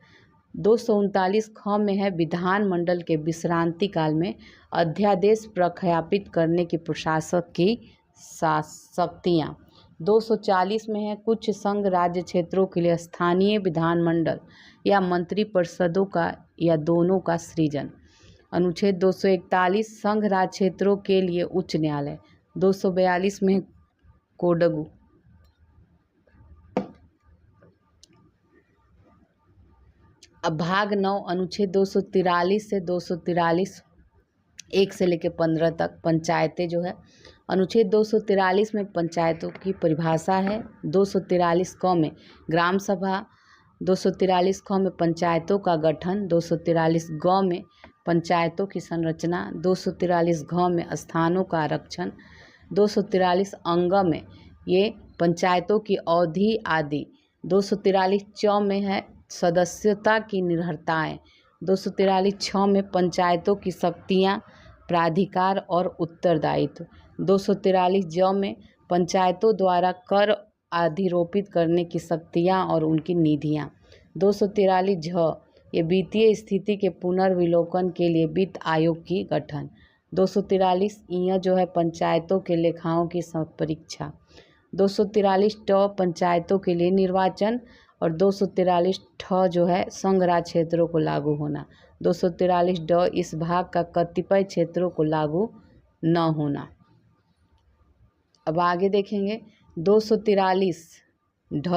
239 ख में है विधानमंडल के विश्रांति काल में अध्यादेश प्रख्यापित करने की प्रशासक की शक्तियाँ। 240 में है कुछ संघ राज्य क्षेत्रों के लिए स्थानीय विधानमंडल या मंत्री परिषदों का या दोनों का सृजन। अनुच्छेद 241 संघ राज्य क्षेत्रों के लिए उच्च न्यायालय। 242 में कोडगु। अब भाग 9 अनुच्छेद 243 से 243 1 से लेकर 15 तक पंचायतें जो है। अनुच्छेद 243 में पंचायतों की परिभाषा है। 243 क में ग्राम सभा। 243 ख में पंचायतों का गठन। 243 ग में पंचायतों की संरचना। 243 घ में स्थानों का आरक्षण। 243 अंग में ये पंचायतों की अवधि आदि। 243 च में है सदस्यता की निर्भरताएं। 243 छ में पंचायतों की शक्तियां, प्राधिकार और उत्तरदायित्व। 243 ज में पंचायतों द्वारा कर अधिरोपित करने की शक्तियां और उनकी निधियां। 243 झ ये वित्तीय स्थिति के पुनर्विलोकन के लिए वित्त आयोग की गठन। 243 इ जो है पंचायतों के लेखाओं की परीक्षा। 243 ट पंचायतों के लिए निर्वाचन। और 243 ठ जो है संघ राज्य क्षेत्रों को लागू होना। 243 ड इस भाग का कतिपय क्षेत्रों को लागू न होना। अब आगे देखेंगे 243 ढ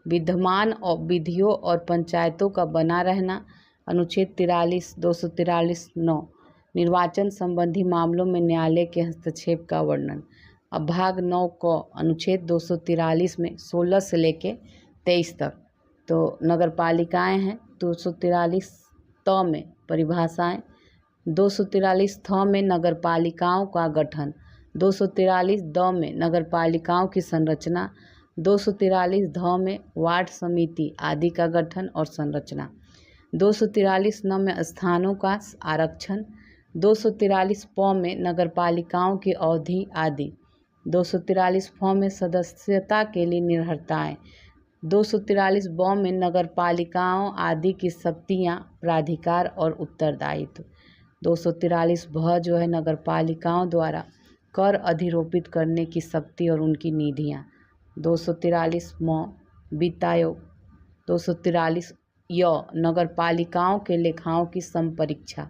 विद्यमान और विधियों और पंचायतों का बना रहना। अनुच्छेद 43 243 9 निर्वाचन संबंधी मामलों में न्यायालय के हस्तक्षेप का वर्णन। अब भाग 9 क अनुच्छेद 243 में 16 से लेके 23 तक तो नगर पालिकाएँ हैं। 243 त में परिभाषाएं। 243 थ में नगर पालिकाओं का गठन। 243 द में नगर पालिकाओं की संरचना। 243 ध में वार्ड समिति आदि का गठन और संरचना। 243 न में स्थानों का आरक्षण। 243 प में नगर पालिकाओं की अवधि आदि। 243 फ में सदस्यता के लिए निर्भरताएं। 243 ब में नगर पालिकाओं आदि की शक्तियां, प्राधिकार और उत्तरदायित्व। 243 भ जो है नगर पालिकाओं द्वारा कर अधिरोपित करने की शक्ति और उनकी निधियां। 243 म वित्त आयोग। 243 य नगर पालिकाओं के लेखाओं की संपरीक्षा।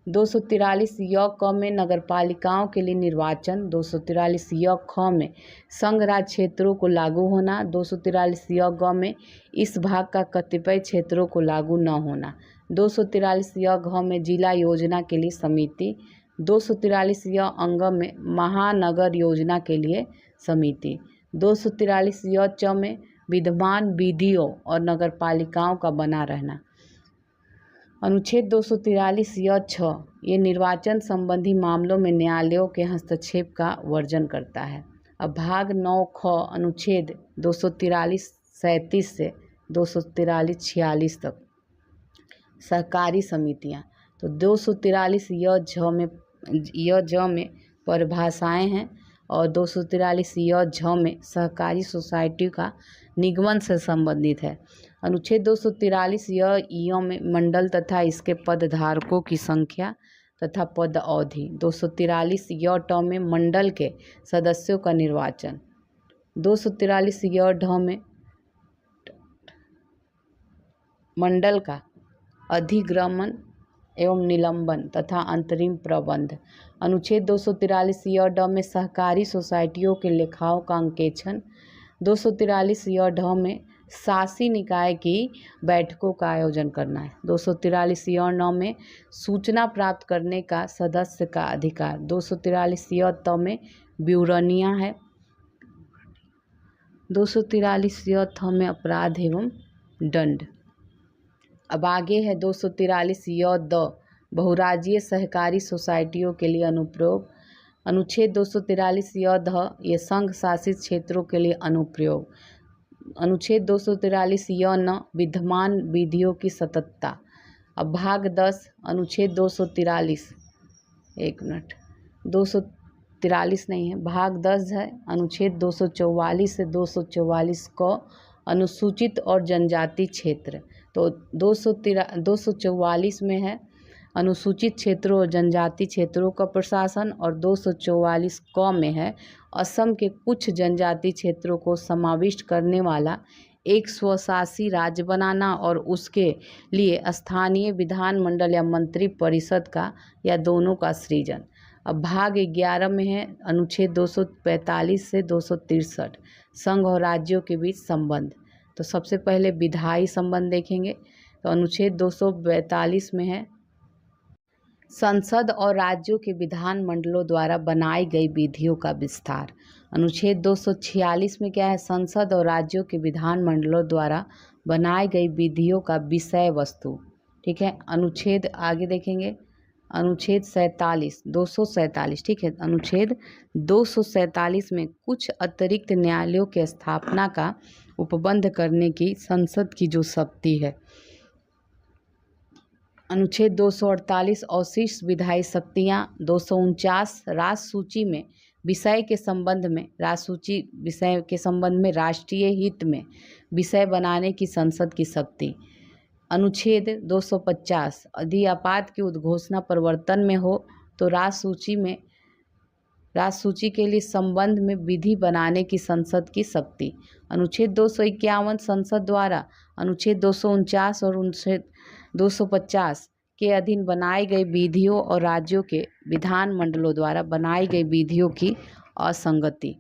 243 य क में नगर पालिकाओं के लिए निर्वाचन। 243 य ख में संघ राज्य क्षेत्रों को लागू होना। 243 य ग में इस भाग का कतिपय क्षेत्रों को लागू न होना। 243 य घ में जिला योजना के लिए समिति। 243 य अंग में महानगर योजना के लिए समिति। 243 य च में विद्यमान विधियों और नगर पालिकाओं का बना रहना। अनुच्छेद 243 य 6 ये निर्वाचन संबंधी मामलों में न्यायालयों के हस्तक्षेप का वर्जन करता है। अब भाग 9 ख अनुच्छेद 243 37 से 243 46 तक सहकारी समितियां। तो 243 य ज में परिभाषाएं हैं और 243 य झ में सहकारी सोसाइटी का निगमन से संबंधित है। अनुच्छेद 243 य में मंडल तथा इसके पदधारकों की संख्या तथा पद अवधि। 243 य ट में मंडल के सदस्यों का निर्वाचन। 243 य ढ में मंडल का अधिग्रहण एवं निलंबन तथा अंतरिम प्रबंध। अनुच्छेद 243 य ड में सहकारी सोसाइटियों के लेखाओं का अंकेक्षण। 243 य ढ में शासी निकाय की बैठकों का आयोजन करना है। 243 य न में सूचना प्राप्त करने का सदस्य का अधिकार। 243 य त में ब्यूरोनियां है। 243 य थ में अपराध एवं दंड। अब आगे है 243 य द बहुराज्यीय सहकारी सोसाइटियों के लिए अनुप्रयोग। अनुच्छेद 243 य ध ये संघ शासित क्षेत्रों के लिए अनुप्रयोग। अनुच्छेद 243 य न विद्यमान विधियों की सततता। अब भाग 10 अनुच्छेद 243 243 नहीं है, भाग 10 है। अनुच्छेद 244 से 244 को अनुसूचित और जनजाति क्षेत्र। तो 244 में है अनुसूचित क्षेत्रों और जनजाति क्षेत्रों का प्रशासन और 244 क में है असम के कुछ जनजाति क्षेत्रों को समाविष्ट करने वाला एक स्वशासी राज्य बनाना और उसके लिए स्थानीय विधानमंडल या मंत्री परिषद का या दोनों का सृजन। अब भाग 11 में है अनुच्छेद 245 से 263 संघ और राज्यों के बीच संबंध। तो सबसे पहले विधायी संबंध देखेंगे। तो अनुच्छेद 242 में है संसद और राज्यों के विधान मंडलों द्वारा बनाई गई विधियों का विस्तार। अनुच्छेद 246 में क्या है संसद और राज्यों के विधान मंडलों द्वारा बनाई गई विधियों का विषय वस्तु। ठीक है, अनुच्छेद आगे देखेंगे अनुच्छेद 247 ठीक है। अनुच्छेद 247 में कुछ अतिरिक्त न्यायालयों के स्थापना का उपबंध करने की संसद की जो शक्ति है। अनुच्छेद 248 अवशिष्ट विधायी शक्तियाँ। 249 राष्ट्र सूची में विषय के संबंध में राष्ट्रीय हित में विषय बनाने की संसद की शक्ति। अनुच्छेद 250 यदि आपात की उद्घोषणा प्रवर्तन में हो तो राष्ट्र सूची के लिए संबंध में विधि बनाने की संसद की शक्ति। अनुच्छेद 251 संसद द्वारा अनुच्छेद 249 और अनुच्छेद 250 के अधीन बनाई गई विधियों और राज्यों के विधान मंडलों द्वारा बनाई गई विधियों की असंगति।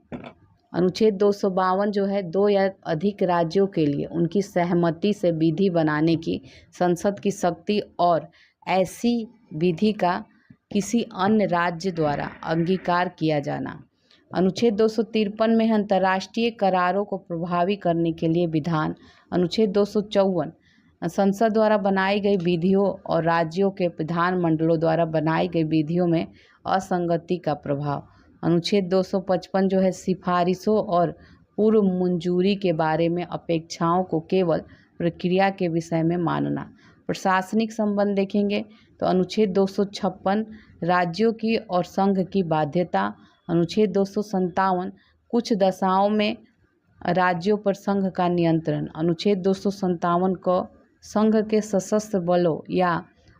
अनुच्छेद 252 जो है दो या अधिक राज्यों के लिए उनकी सहमति से विधि बनाने की संसद की शक्ति और ऐसी विधि का किसी अन्य राज्य द्वारा अंगीकार किया जाना। अनुच्छेद 253 में अंतर्राष्ट्रीय करारों को प्रभावी करने के लिए विधान। अनुच्छेद 254 संसद द्वारा बनाई गई विधियों और राज्यों के विधान मंडलों द्वारा बनाई गई विधियों में असंगति का प्रभाव। अनुच्छेद 255 जो है सिफारिशों और पूर्व मंजूरी के बारे में अपेक्षाओं को केवल प्रक्रिया के विषय में मानना। प्रशासनिक संबंध देखेंगे तो अनुच्छेद 256 राज्यों की और संघ की बाध्यता। अनुच्छेद 257 कुछ दशाओं में राज्यों पर संघ का नियंत्रण। अनुच्छेद 257 को संघ के सशस्त्र बलों या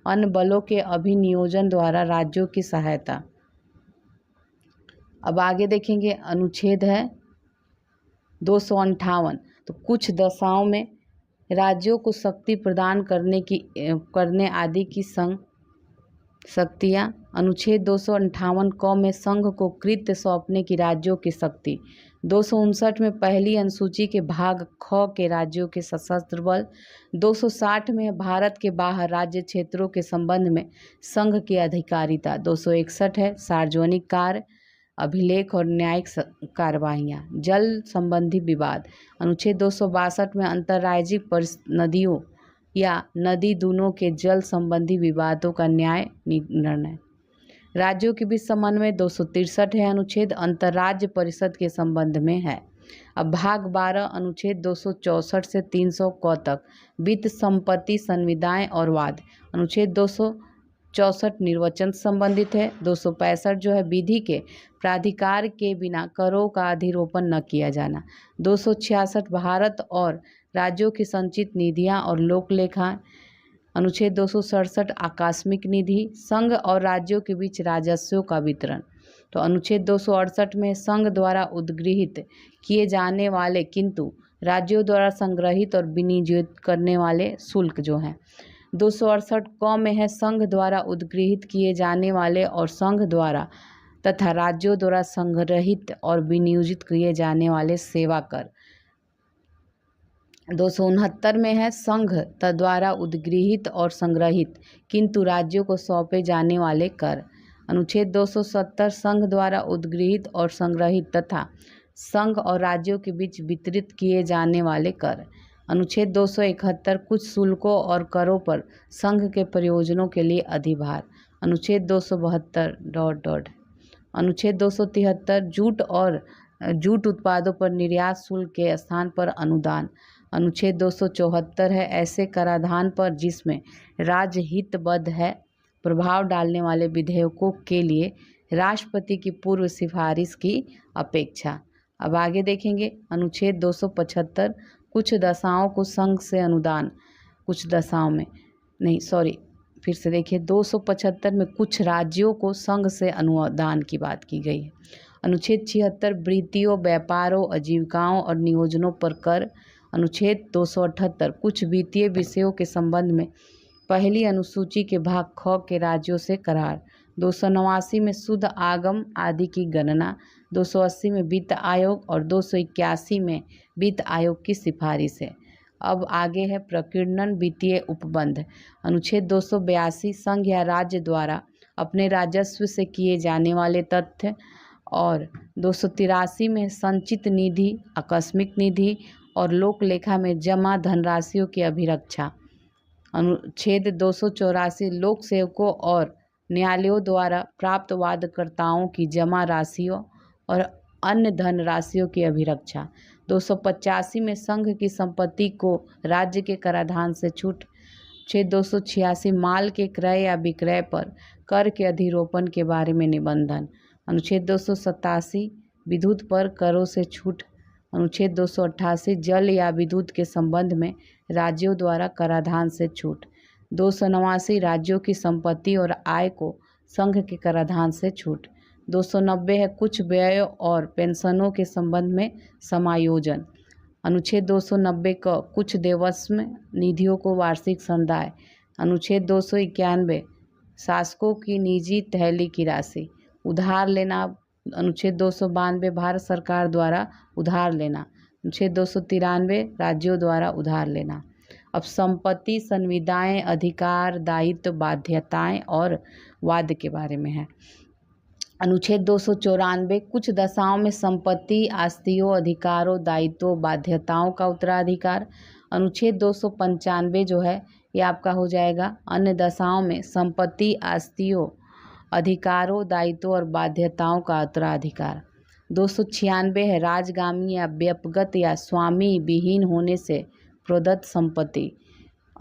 अन्य बलों के अभिनियोजन द्वारा राज्यों की सहायता। अब आगे देखेंगे अनुच्छेद है 258 तो कुछ दशाओं में राज्यों को शक्ति प्रदान करने आदि की संघ शक्तियाँ। अनुच्छेद 258 क में संघ को कृत्य सौंपने की राज्यों की शक्ति। 259 में पहली अनुसूची के भाग ख के राज्यों के सशस्त्र बल। 260 में भारत के बाहर राज्य क्षेत्रों के संबंध में संघ की अधिकारिता। 261 है सार्वजनिक कार्य अभिलेख और न्यायिक कार्रवाइयाँ। जल संबंधी विवाद। अनुच्छेद 262 में अंतर्राज्यिक नदियों या नदी दोनों के जल संबंधी विवादों का न्याय निर्णय। राज्यों के बीच समन्वय 263 है अनुच्छेद अंतर्राज्य परिषद के संबंध में है। अब भाग 12 अनुच्छेद 264 से 300 क तक वित्त संपत्ति संविदाएं और वाद। अनुच्छेद 264 निर्वचन संबंधित है। 265 जो है विधि के प्राधिकार के बिना करों का अधिरोपण न किया जाना। 266 भारत और राज्यों की संचित निधियां और लोक लेखा। अनुच्छेद 267 आकस्मिक निधि। संघ और राज्यों के बीच राजस्व का वितरण। तो अनुच्छेद 268 में संघ द्वारा उद्गृहित किए जाने वाले किंतु राज्यों द्वारा संग्रहित और विनियोजित करने वाले शुल्क जो हैं। 268 क में है संघ द्वारा उद्गृहित किए जाने वाले और संघ द्वारा तथा राज्यों द्वारा संग्रहित और विनियोजित किए जाने वाले सेवा कर। 269 में है संघ द्वारा उद्गृहित और संग्रहित किंतु राज्यों को सौंपे जाने वाले कर। अनुच्छेद 270 संघ द्वारा उद्गृहित और संग्रहित तथा संघ और राज्यों के बीच वितरित किए जाने वाले कर। अनुच्छेद 271 कुछ शुल्कों और करों पर संघ के प्रयोजनों के लिए अधिभार। अनुच्छेद 272 अनुच्छेद 273 जूट और जूट उत्पादों पर निर्यात शुल्क के स्थान पर अनुदान। अनुच्छेद 274 है ऐसे कराधान पर जिसमें राज्य हितबद्ध है प्रभाव डालने वाले विधेयकों के लिए राष्ट्रपति की पूर्व सिफारिश की अपेक्षा। अब आगे देखेंगे अनुच्छेद 275 कुछ दशाओं को संघ से अनुदान। कुछ दशाओं में नहीं सॉरी फिर से देखिए 275 में कुछ राज्यों को संघ से अनुदान की बात की गई है। अनुच्छेद 76 वृत्तियों व्यापारों आजीविकाओं और नियोजनों पर कर। अनुच्छेद 278 कुछ वित्तीय विषयों के संबंध में पहली अनुसूची के भाग ख के राज्यों से करार। 289 में शुद्ध आगम आदि की गणना। 280 में वित्त आयोग और 281 में वित्त आयोग की सिफारिश है। अब आगे है प्रकीर्णन वित्तीय उपबंध। अनुच्छेद 282 संघ या राज्य द्वारा अपने राजस्व से किए जाने वाले तथ्य और 283 में संचित निधि आकस्मिक निधि और लोक लेखा में जमा धनराशियों की अभिरक्षा। अनुच्छेद 284 लोक सेवकों और न्यायालयों द्वारा प्राप्त वादकर्ताओं की जमा राशियों और अन्य धन राशियों की अभिरक्षा। 285 में संघ की संपत्ति को राज्य के कराधान से छूट। अनुच्छेद 286 माल के क्रय या विक्रय पर कर के अधिरोपण के बारे में निबंधन। अनुच्छेद 287 विद्युत पर करों से छूट। अनुच्छेद 288 जल या विद्युत के संबंध में राज्यों द्वारा कराधान से छूट। 289 राज्यों की संपत्ति और आय को संघ के कराधान से छूट। 290 है कुछ व्यय और पेंशनों के संबंध में समायोजन। अनुच्छेद 290 का कुछ देवस्व निधियों को वार्षिक संदाय। अनुच्छेद 291 शासकों की निजी तहली की राशि। उधार लेना। अनुच्छेद 292 भारत सरकार द्वारा उधार लेना। अनुच्छेद 293 राज्यों द्वारा उधार लेना। अब संपत्ति संविदाएं अधिकार दायित्व बाध्यताएं और वाद के बारे में है। अनुच्छेद 294 कुछ दशाओं में संपत्ति आस्तियों अधिकारों दायित्वों बाध्यताओं का उत्तराधिकार। अनुच्छेद 295 जो है ये आपका हो जाएगा अन्य दशाओं में संपत्ति आस्तियों अधिकारों दायित्वों और बाध्यताओं का उत्तराधिकार। 296 है राजगामी या व्यपगत या स्वामी विहीन होने से प्रदत्त संपत्ति।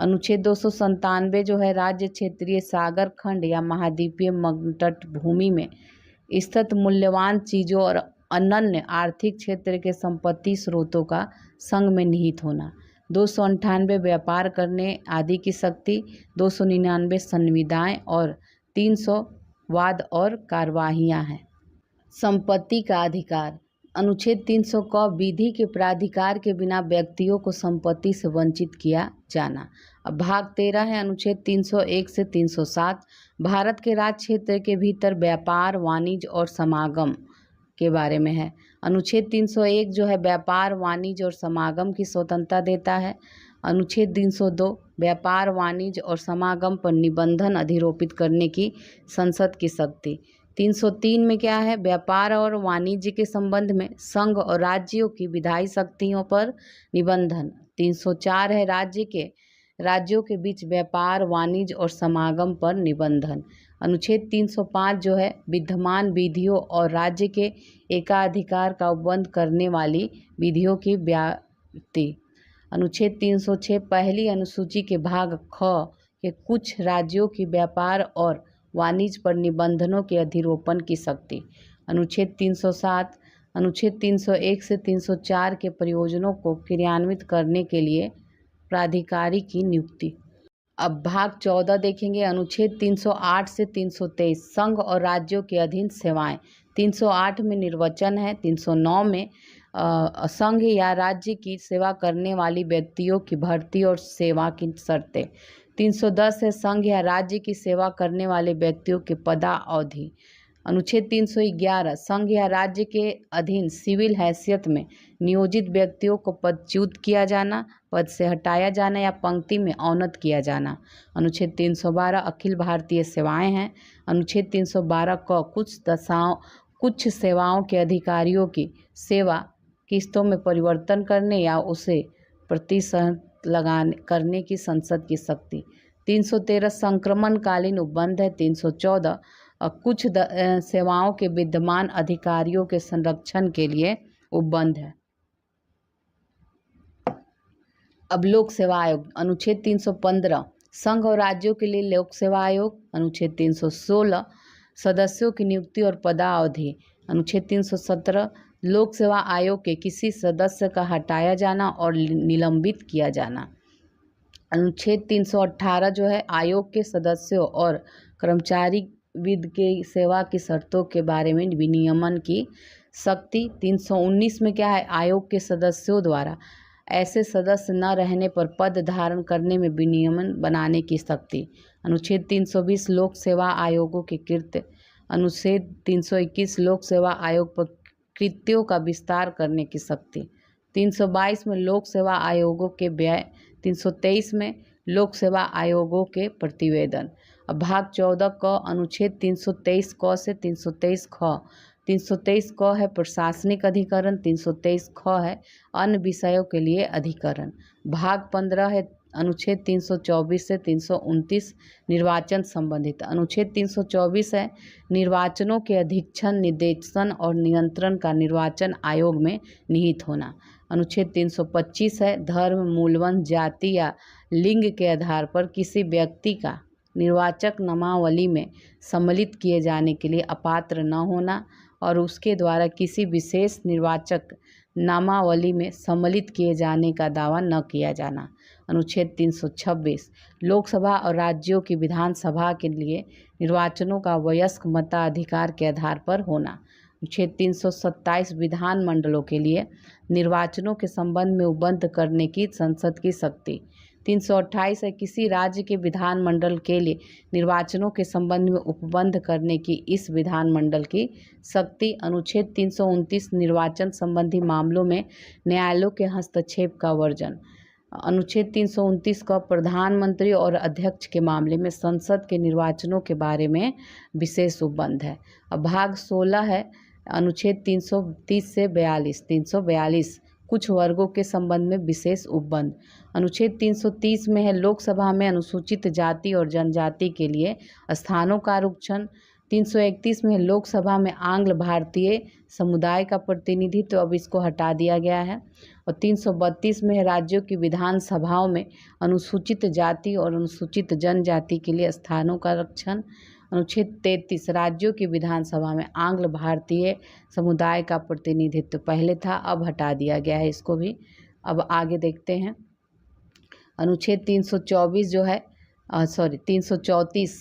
अनुच्छेद 297 जो है राज्य क्षेत्रीय सागर खंड या महाद्वीपीय मगनतट भूमि में स्थित मूल्यवान चीज़ों और अनन्य आर्थिक क्षेत्र के संपत्ति स्रोतों का संघ में निहित होना। 298 व्यापार करने आदि की शक्ति। 299 संविदाएं और 300 वाद और कार्यवाहियां हैं। संपत्ति का अधिकार। अनुच्छेद 300 क विधि के प्राधिकार के बिना व्यक्तियों को संपत्ति से वंचित किया जाना। अब भाग 13 है अनुच्छेद 301 से 307 भारत के राज्य क्षेत्र के भीतर व्यापार वाणिज्य और समागम के बारे में है। अनुच्छेद 301 जो है व्यापार वाणिज्य और समागम की स्वतंत्रता देता है। अनुच्छेद 302 व्यापार वाणिज्य और समागम पर निबंधन अधिरोपित करने की संसद की शक्ति। 303 में क्या है व्यापार और वाणिज्य के संबंध में संघ और राज्यों की विधायी शक्तियों पर निबंधन। 304 है राज्य के राज्यों के बीच व्यापार, वाणिज्य और समागम पर निबंधन। अनुच्छेद 305 जो है विद्यमान विधियों और राज्य के एकाधिकार का उपबंध करने वाली विधियों की व्याप्ति। अनुच्छेद 306 पहली अनुसूची के भाग ख के कुछ राज्यों की व्यापार और वाणिज्य पर निबंधनों के अधिरोपण की शक्ति। अनुच्छेद 307 अनुच्छेद 301 से 304 के प्रयोजनों को क्रियान्वित करने के लिए प्राधिकारी की नियुक्ति। अब भाग 14 देखेंगे। अनुच्छेद 308 से 323 संघ और राज्यों के अधीन सेवाएं। 308 में निर्वचन है। 309 में संघ या राज्य की सेवा करने वाली व्यक्तियों की भर्ती और सेवा की शर्तें। 310 है संघ या राज्य की सेवा करने वाले व्यक्तियों की पदावधि। अनुच्छेद 311 संघ या राज्य के अधीन सिविल हैसियत में नियोजित व्यक्तियों को पदच्युत किया जाना, पद से हटाया जाना या पंक्ति में अवनत किया जाना। अनुच्छेद 312 अखिल भारतीय सेवाएं हैं। अनुच्छेद 312 क कुछ सेवाओं के अधिकारियों की सेवा किस्तों में परिवर्तन करने या उसे प्रतिशत करने की संसद की शक्ति। 313 संक्रमणकालीन उपबंध है। 314 कुछ सेवाओं के विद्यमान अधिकारियों के संरक्षण के लिए उपबंध है। अब लोक सेवा आयोग। अनुच्छेद 315 संघ और राज्यों के लिए लोक सेवा आयोग। अनुच्छेद 316 सदस्यों की नियुक्ति और पदावधि। अनुच्छेद 317 लोक सेवा आयोग के किसी सदस्य का हटाया जाना और निलंबित किया जाना। अनुच्छेद 318 जो है आयोग के सदस्यों और कर्मचारी विद के सेवा की शर्तों के बारे में विनियमन की शक्ति। 319 में क्या है आयोग के सदस्यों द्वारा ऐसे सदस्य न रहने पर पद धारण करने में विनियमन बनाने की शक्ति। अनुच्छेद 320 लोक सेवा आयोगों के कृत्य। अनुच्छेद 321 लोक सेवा आयोग पर कृत्यों का विस्तार करने की शक्ति। 322 में लोक सेवा आयोगों के व्यय। 323 में लोक सेवा आयोगों के प्रतिवेदन। अब भाग 14 क अनुच्छेद 323 क से 323 ख। 323 क है प्रशासनिक अधिकरण। 323 ख है अन्य विषयों के लिए अधिकरण। भाग 15 है अनुच्छेद 324 से 329 निर्वाचन संबंधित। अनुच्छेद 324 है निर्वाचनों के अधीक्षण, निर्देशन और नियंत्रण का निर्वाचन आयोग में निहित होना। अनुच्छेद 325 है धर्म, मूलवंश, जाति या लिंग के आधार पर किसी व्यक्ति का निर्वाचक नामावली में सम्मिलित किए जाने के लिए अपात्र न होना और उसके द्वारा किसी विशेष निर्वाचक नामावली में सम्मिलित किए जाने का दावा न किया जाना। अनुच्छेद 326 लोकसभा और राज्यों की विधानसभा के लिए निर्वाचनों का वयस्क मताधिकार के आधार पर होना। अनुच्छेद 327 विधानमंडलों के लिए निर्वाचनों के संबंध में उपबंध करने की संसद की शक्ति। 328 है किसी राज्य के विधानमंडल के लिए निर्वाचनों के संबंध में उपबंध करने की इस विधानमंडल की शक्ति। अनुच्छेद 329 निर्वाचन संबंधी मामलों में न्यायालयों के हस्तक्षेप का वर्जन। अनुच्छेद 329 का प्रधानमंत्री और अध्यक्ष के मामले में संसद के निर्वाचनों के बारे में विशेष उपबंध है। अब भाग 16 है अनुच्छेद 330 से 42। 342 कुछ वर्गों के संबंध में विशेष उपबंध। अनुच्छेद 330 में है लोकसभा में अनुसूचित जाति और जनजाति के लिए स्थानों का आरक्षण। 331 में लोकसभा में आंग्ल भारतीय समुदाय का प्रतिनिधित्व, अब इसको हटा दिया गया है। और 332 में राज्यों की विधानसभाओं में अनुसूचित जाति और अनुसूचित जनजाति के लिए स्थानों का आरक्षण। अनुच्छेद 33 राज्यों की विधानसभा में आंग्ल भारतीय समुदाय का प्रतिनिधित्व पहले था, अब हटा दिया गया है इसको भी। अब आगे देखते हैं अनुच्छेद 324 जो है 334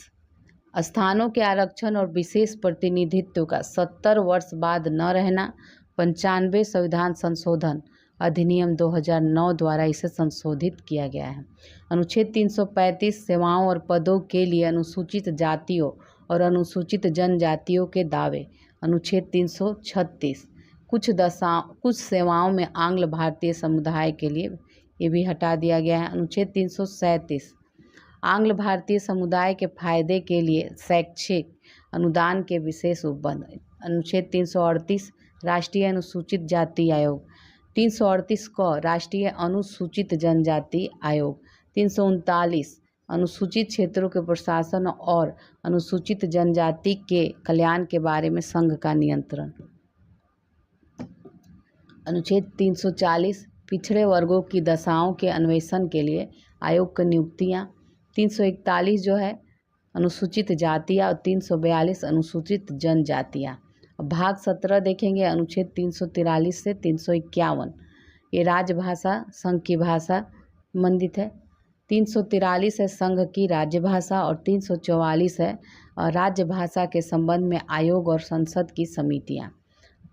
स्थानों के आरक्षण और विशेष प्रतिनिधित्व का 70 वर्ष बाद न रहना। 95 संविधान संशोधन अधिनियम 2009 द्वारा इसे संशोधित किया गया है। अनुच्छेद 335 सेवाओं और पदों के लिए अनुसूचित जातियों और अनुसूचित जनजातियों के दावे। अनुच्छेद 336 कुछ सेवाओं में आंग्ल भारतीय समुदाय के लिए, ये भी हटा दिया गया है। अनुच्छेद 337 आंग्ल भारतीय समुदाय के फायदे के लिए शैक्षिक अनुदान के विशेष उपबंध। अनुच्छेद 338 राष्ट्रीय अनुसूचित जाति आयोग। 338 क राष्ट्रीय अनुसूचित जनजाति आयोग। 339 अनुसूचित क्षेत्रों के प्रशासन और अनुसूचित जनजाति के कल्याण के बारे में संघ का नियंत्रण। अनुच्छेद 340 पिछड़े वर्गों की दशाओं के अन्वेषण के लिए आयोग की नियुक्तियाँ। 341 जो है अनुसूचित जातियाँ और 342 अनुसूचित जनजातियाँ। भाग 17 देखेंगे अनुच्छेद 343 से 351, ये राजभाषा संघ की भाषा संबंधित है। 343 है संघ की राज्य भाषा और 344 है राज्य भाषा के संबंध में आयोग और संसद की समितियाँ।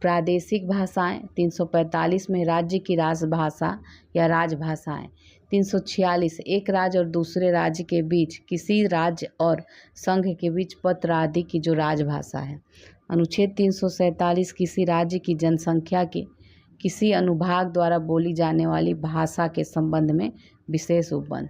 प्रादेशिक भाषाएं 345 में राज्य की राजभाषा या राजभाषाएं। 346 एक राज्य और दूसरे राज्य के बीच किसी राज्य और संघ के बीच पत्र आदि की जो राजभाषा है। अनुच्छेद 347 किसी राज्य की जनसंख्या के किसी अनुभाग द्वारा बोली जाने वाली भाषा के संबंध में विशेष उपबंध।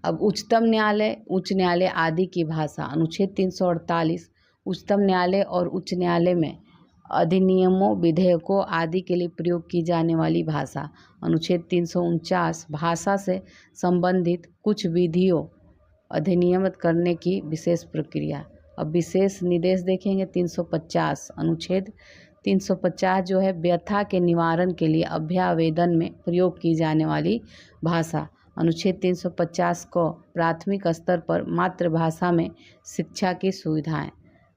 अब उच्चतम न्यायालय उच्च न्यायालय आदि की भाषा। अनुच्छेद 348 उच्चतम न्यायालय और उच्च न्यायालय में अधिनियमों विधेयकों आदि के लिए प्रयोग की जाने वाली भाषा। अनुच्छेद 349 भाषा से संबंधित कुछ विधियों अधिनियमित करने की विशेष प्रक्रिया। अब विशेष निर्देश देखेंगे 350 अनुच्छेद 350 जो है व्यथा के निवारण के लिए अभ्यावेदन में प्रयोग की जाने वाली भाषा। अनुच्छेद 350 को प्राथमिक स्तर पर मातृभाषा में शिक्षा की सुविधाएं।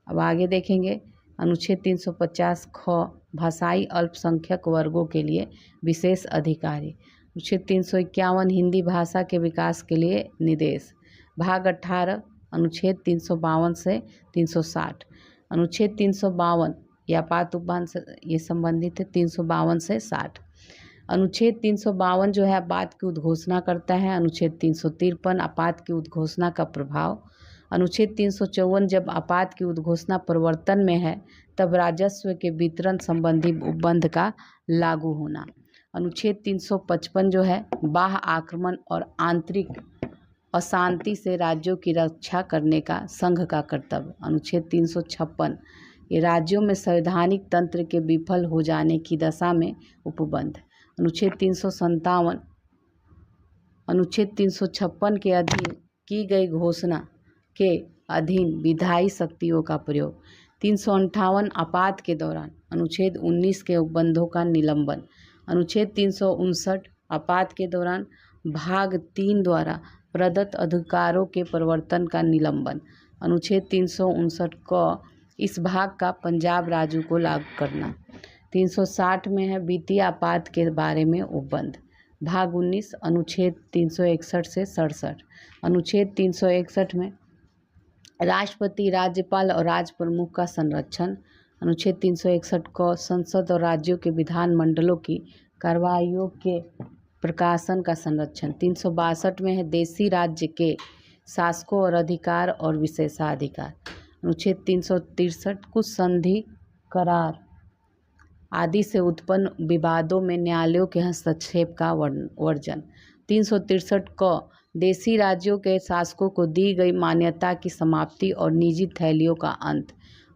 अब आगे देखेंगे अनुच्छेद 350 ख भाषाई अल्पसंख्यक वर्गों के लिए विशेष अधिकारी। अनुच्छेद 351 हिंदी भाषा के विकास के लिए निर्देश। भाग 18 अनुच्छेद 352 से 360। अनुच्छेद 352 या आपात उपबंध से ये संबंधित है 352 से 60। अनुच्छेद 352 जो है आपात की उद्घोषणा करता है। अनुच्छेद 353 आपात की उद्घोषणा का प्रभाव। अनुच्छेद 354 जब आपात की उद्घोषणा प्रवर्तन में है तब राजस्व के वितरण संबंधी उपबंध का लागू होना। अनुच्छेद 355 जो है बाह्य आक्रमण और आंतरिक अशांति से राज्यों की रक्षा करने का संघ का कर्तव्य। अनुच्छेद 356 ये राज्यों में संवैधानिक तंत्र के विफल हो जाने की दशा में उपबंध। अनुच्छेद 357 अनुच्छेद 356 के अधीन की गई घोषणा के अधीन विधायी शक्तियों का प्रयोग। 358 आपात के दौरान। अनुच्छेद 19 के उपबंधों का निलंबन। अनुच्छेद 359 आपात के दौरान भाग 3 द्वारा प्रदत्त अधिकारों के प्रवर्तन का निलंबन। अनुच्छेद 359 को इस भाग का पंजाब राज्य को लागू करना। 360 में है वित्तीय आपात के बारे में उपबंध। भाग 19 अनुच्छेद 361 से 67। अनुच्छेद 361 में राष्ट्रपति राज्यपाल और राज्य प्रमुख का संरक्षण। अनुच्छेद 361 को संसद और राज्यों के विधानमंडलों की कार्रवाइयों के प्रकाशन का संरक्षण। 362 में है देशी राज्य के शासकों और अधिकार और विशेषाधिकार। अनुच्छेद 363 कुछ संधि करार आदि से उत्पन्न विवादों में न्यायालयों के हस्तक्षेप का वर्जन। 363 को देशी राज्यों के शासकों को दी गई मान्यता की समाप्ति और निजी थैलियों का अंत।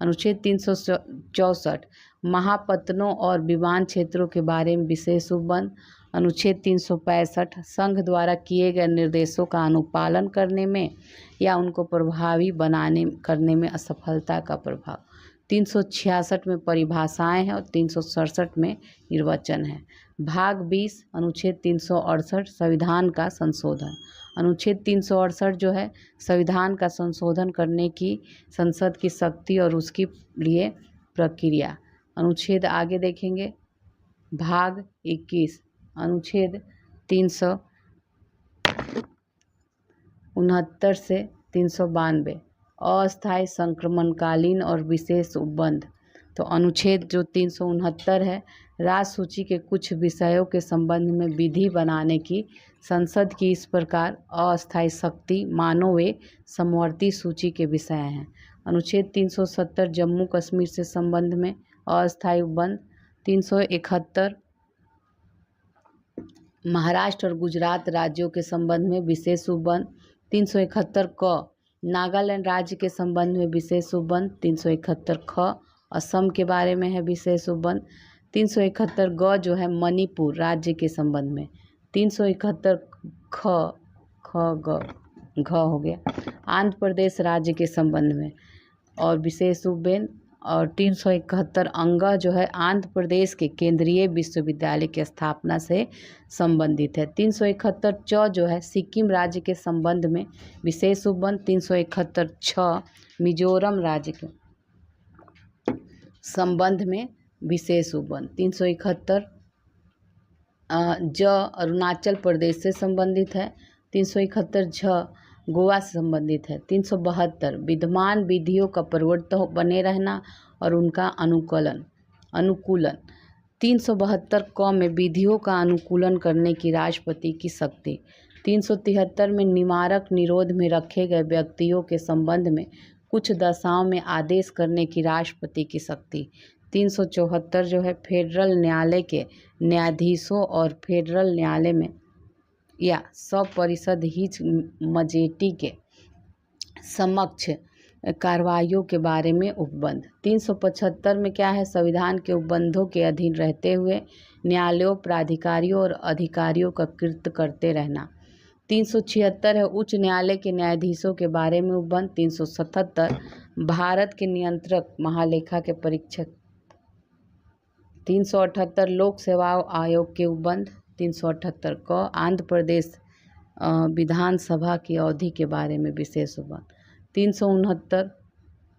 अनुच्छेद 364 महापत्तनों और विमान क्षेत्रों के बारे में विशेष उपबंध। अनुच्छेद 365 संघ द्वारा किए गए निर्देशों का अनुपालन करने में या उनको प्रभावी करने में असफलता का प्रभाव। 366 में परिभाषाएं हैं और 367 में निर्वचन है। भाग 20 अनुच्छेद 368 संविधान का संशोधन। अनुच्छेद 368 जो है संविधान का संशोधन करने की संसद की शक्ति और उसकी लिए प्रक्रिया। अनुच्छेद आगे देखेंगे भाग 21 अनुच्छेद 369 से 392 अस्थायी संक्रमणकालीन और विशेष उपबंध। तो अनुच्छेद जो 369 है राज्य सूची के कुछ विषयों के संबंध में विधि बनाने की संसद की इस प्रकार अस्थायी शक्ति मानो वे समवर्ती सूची के विषय हैं। अनुच्छेद 370 जम्मू कश्मीर से संबंध में अस्थायी उपबंध। 371 महाराष्ट्र और गुजरात राज्यों के संबंध में विशेष उपबंध। 371 क नागालैंड राज्य के संबंध में विशेष उपबंध। 371 ख असम के बारे में है विशेष उपबंध। 371 ग जो है मणिपुर राज्य के संबंध में। 371 ख ख ग घ हो गया। आंध्र प्रदेश राज्य के संबंध में और विशेष उपबेन और 371 अंगा जो है आंध्र प्रदेश के केंद्रीय विश्वविद्यालय की स्थापना से संबंधित है। 371 च जो है सिक्किम राज्य के संबंध में विशेष उपबंध। 371 छ मिजोरम राज्य के संबंध में विशेष उपबंध। 371 ज अरुणाचल प्रदेश से संबंधित है। 371 झ गोवा से संबंधित है। 372 विद्यमान विधियों का प्रवर्तन बने रहना और उनका अनुकूलन। 372 क में विधियों का अनुकूलन करने की राष्ट्रपति की शक्ति। 373 में निवारक निरोध में रखे गए व्यक्तियों के संबंध में कुछ दशाओं में आदेश करने की राष्ट्रपति की शक्ति। 374 जो है फेडरल न्यायालय के न्यायाधीशों और फेडरल न्यायालय में या सब परिषद हिच मजेटी के समक्ष कार्रवाइयों के बारे में उपबंध। 375 में क्या है, संविधान के उपबंधों के अधीन रहते हुए न्यायालयों, प्राधिकारियों और अधिकारियों का कृत्य करते रहना। 376 है उच्च न्यायालय के न्यायाधीशों के बारे में उपबंध। 377 भारत के नियंत्रक महालेखा के परीक्षक। 378 लोक सेवा आयोग के उपबंध। 378 क आंध्र प्रदेश विधानसभा की अवधि के बारे में विशेष उपबंध। 369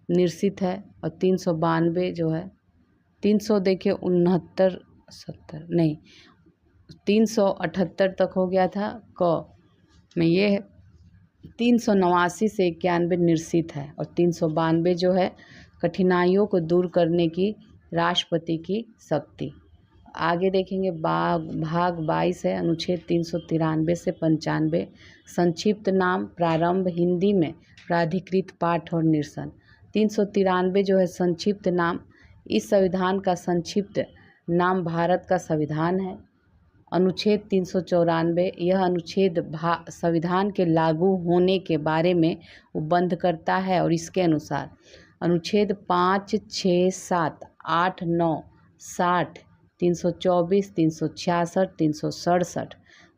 निश्चित है और 392 जो है 300 देखिए 69 70 नहीं 378 तक हो गया था क में, ये है 389 से 91 निश्चित है और 392 जो है कठिनाइयों को दूर करने की राष्ट्रपति की शक्ति। आगे देखेंगे भाग 22 है अनुच्छेद 393 से 95 संक्षिप्त नाम प्रारंभ हिंदी में प्राधिकृत पाठ और निरसन। 393 जो है संक्षिप्त नाम, इस संविधान का संक्षिप्त नाम भारत का संविधान है। अनुच्छेद 394 यह अनुच्छेद संविधान के लागू होने के बारे में उपबंध करता है और इसके अनुसार अनुच्छेद 5, 6, 7, 8, 9, 60, 324, 366, 367,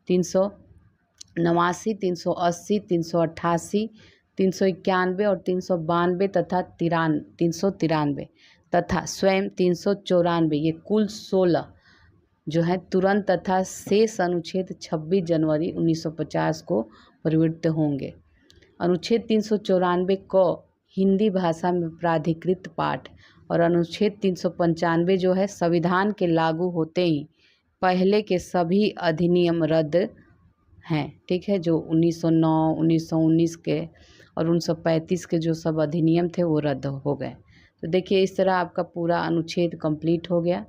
389, 380, 388, 391 और 392 तथा 393 तथा स्वयं 394 ये कुल 16 जो है तुरंत तथा शेष अनुच्छेद 26 जनवरी 1950 को प्रवृत्त होंगे। अनुच्छेद 394 क हिंदी भाषा में प्राधिकृत पाठ और अनुच्छेद 395 जो है संविधान के लागू होते ही पहले के सभी अधिनियम रद्द हैं। ठीक है, जो 1909, 1919 के और 1935 के जो सब अधिनियम थे वो रद्द हो गए। तो देखिए इस तरह आपका पूरा अनुच्छेद कंप्लीट हो गया।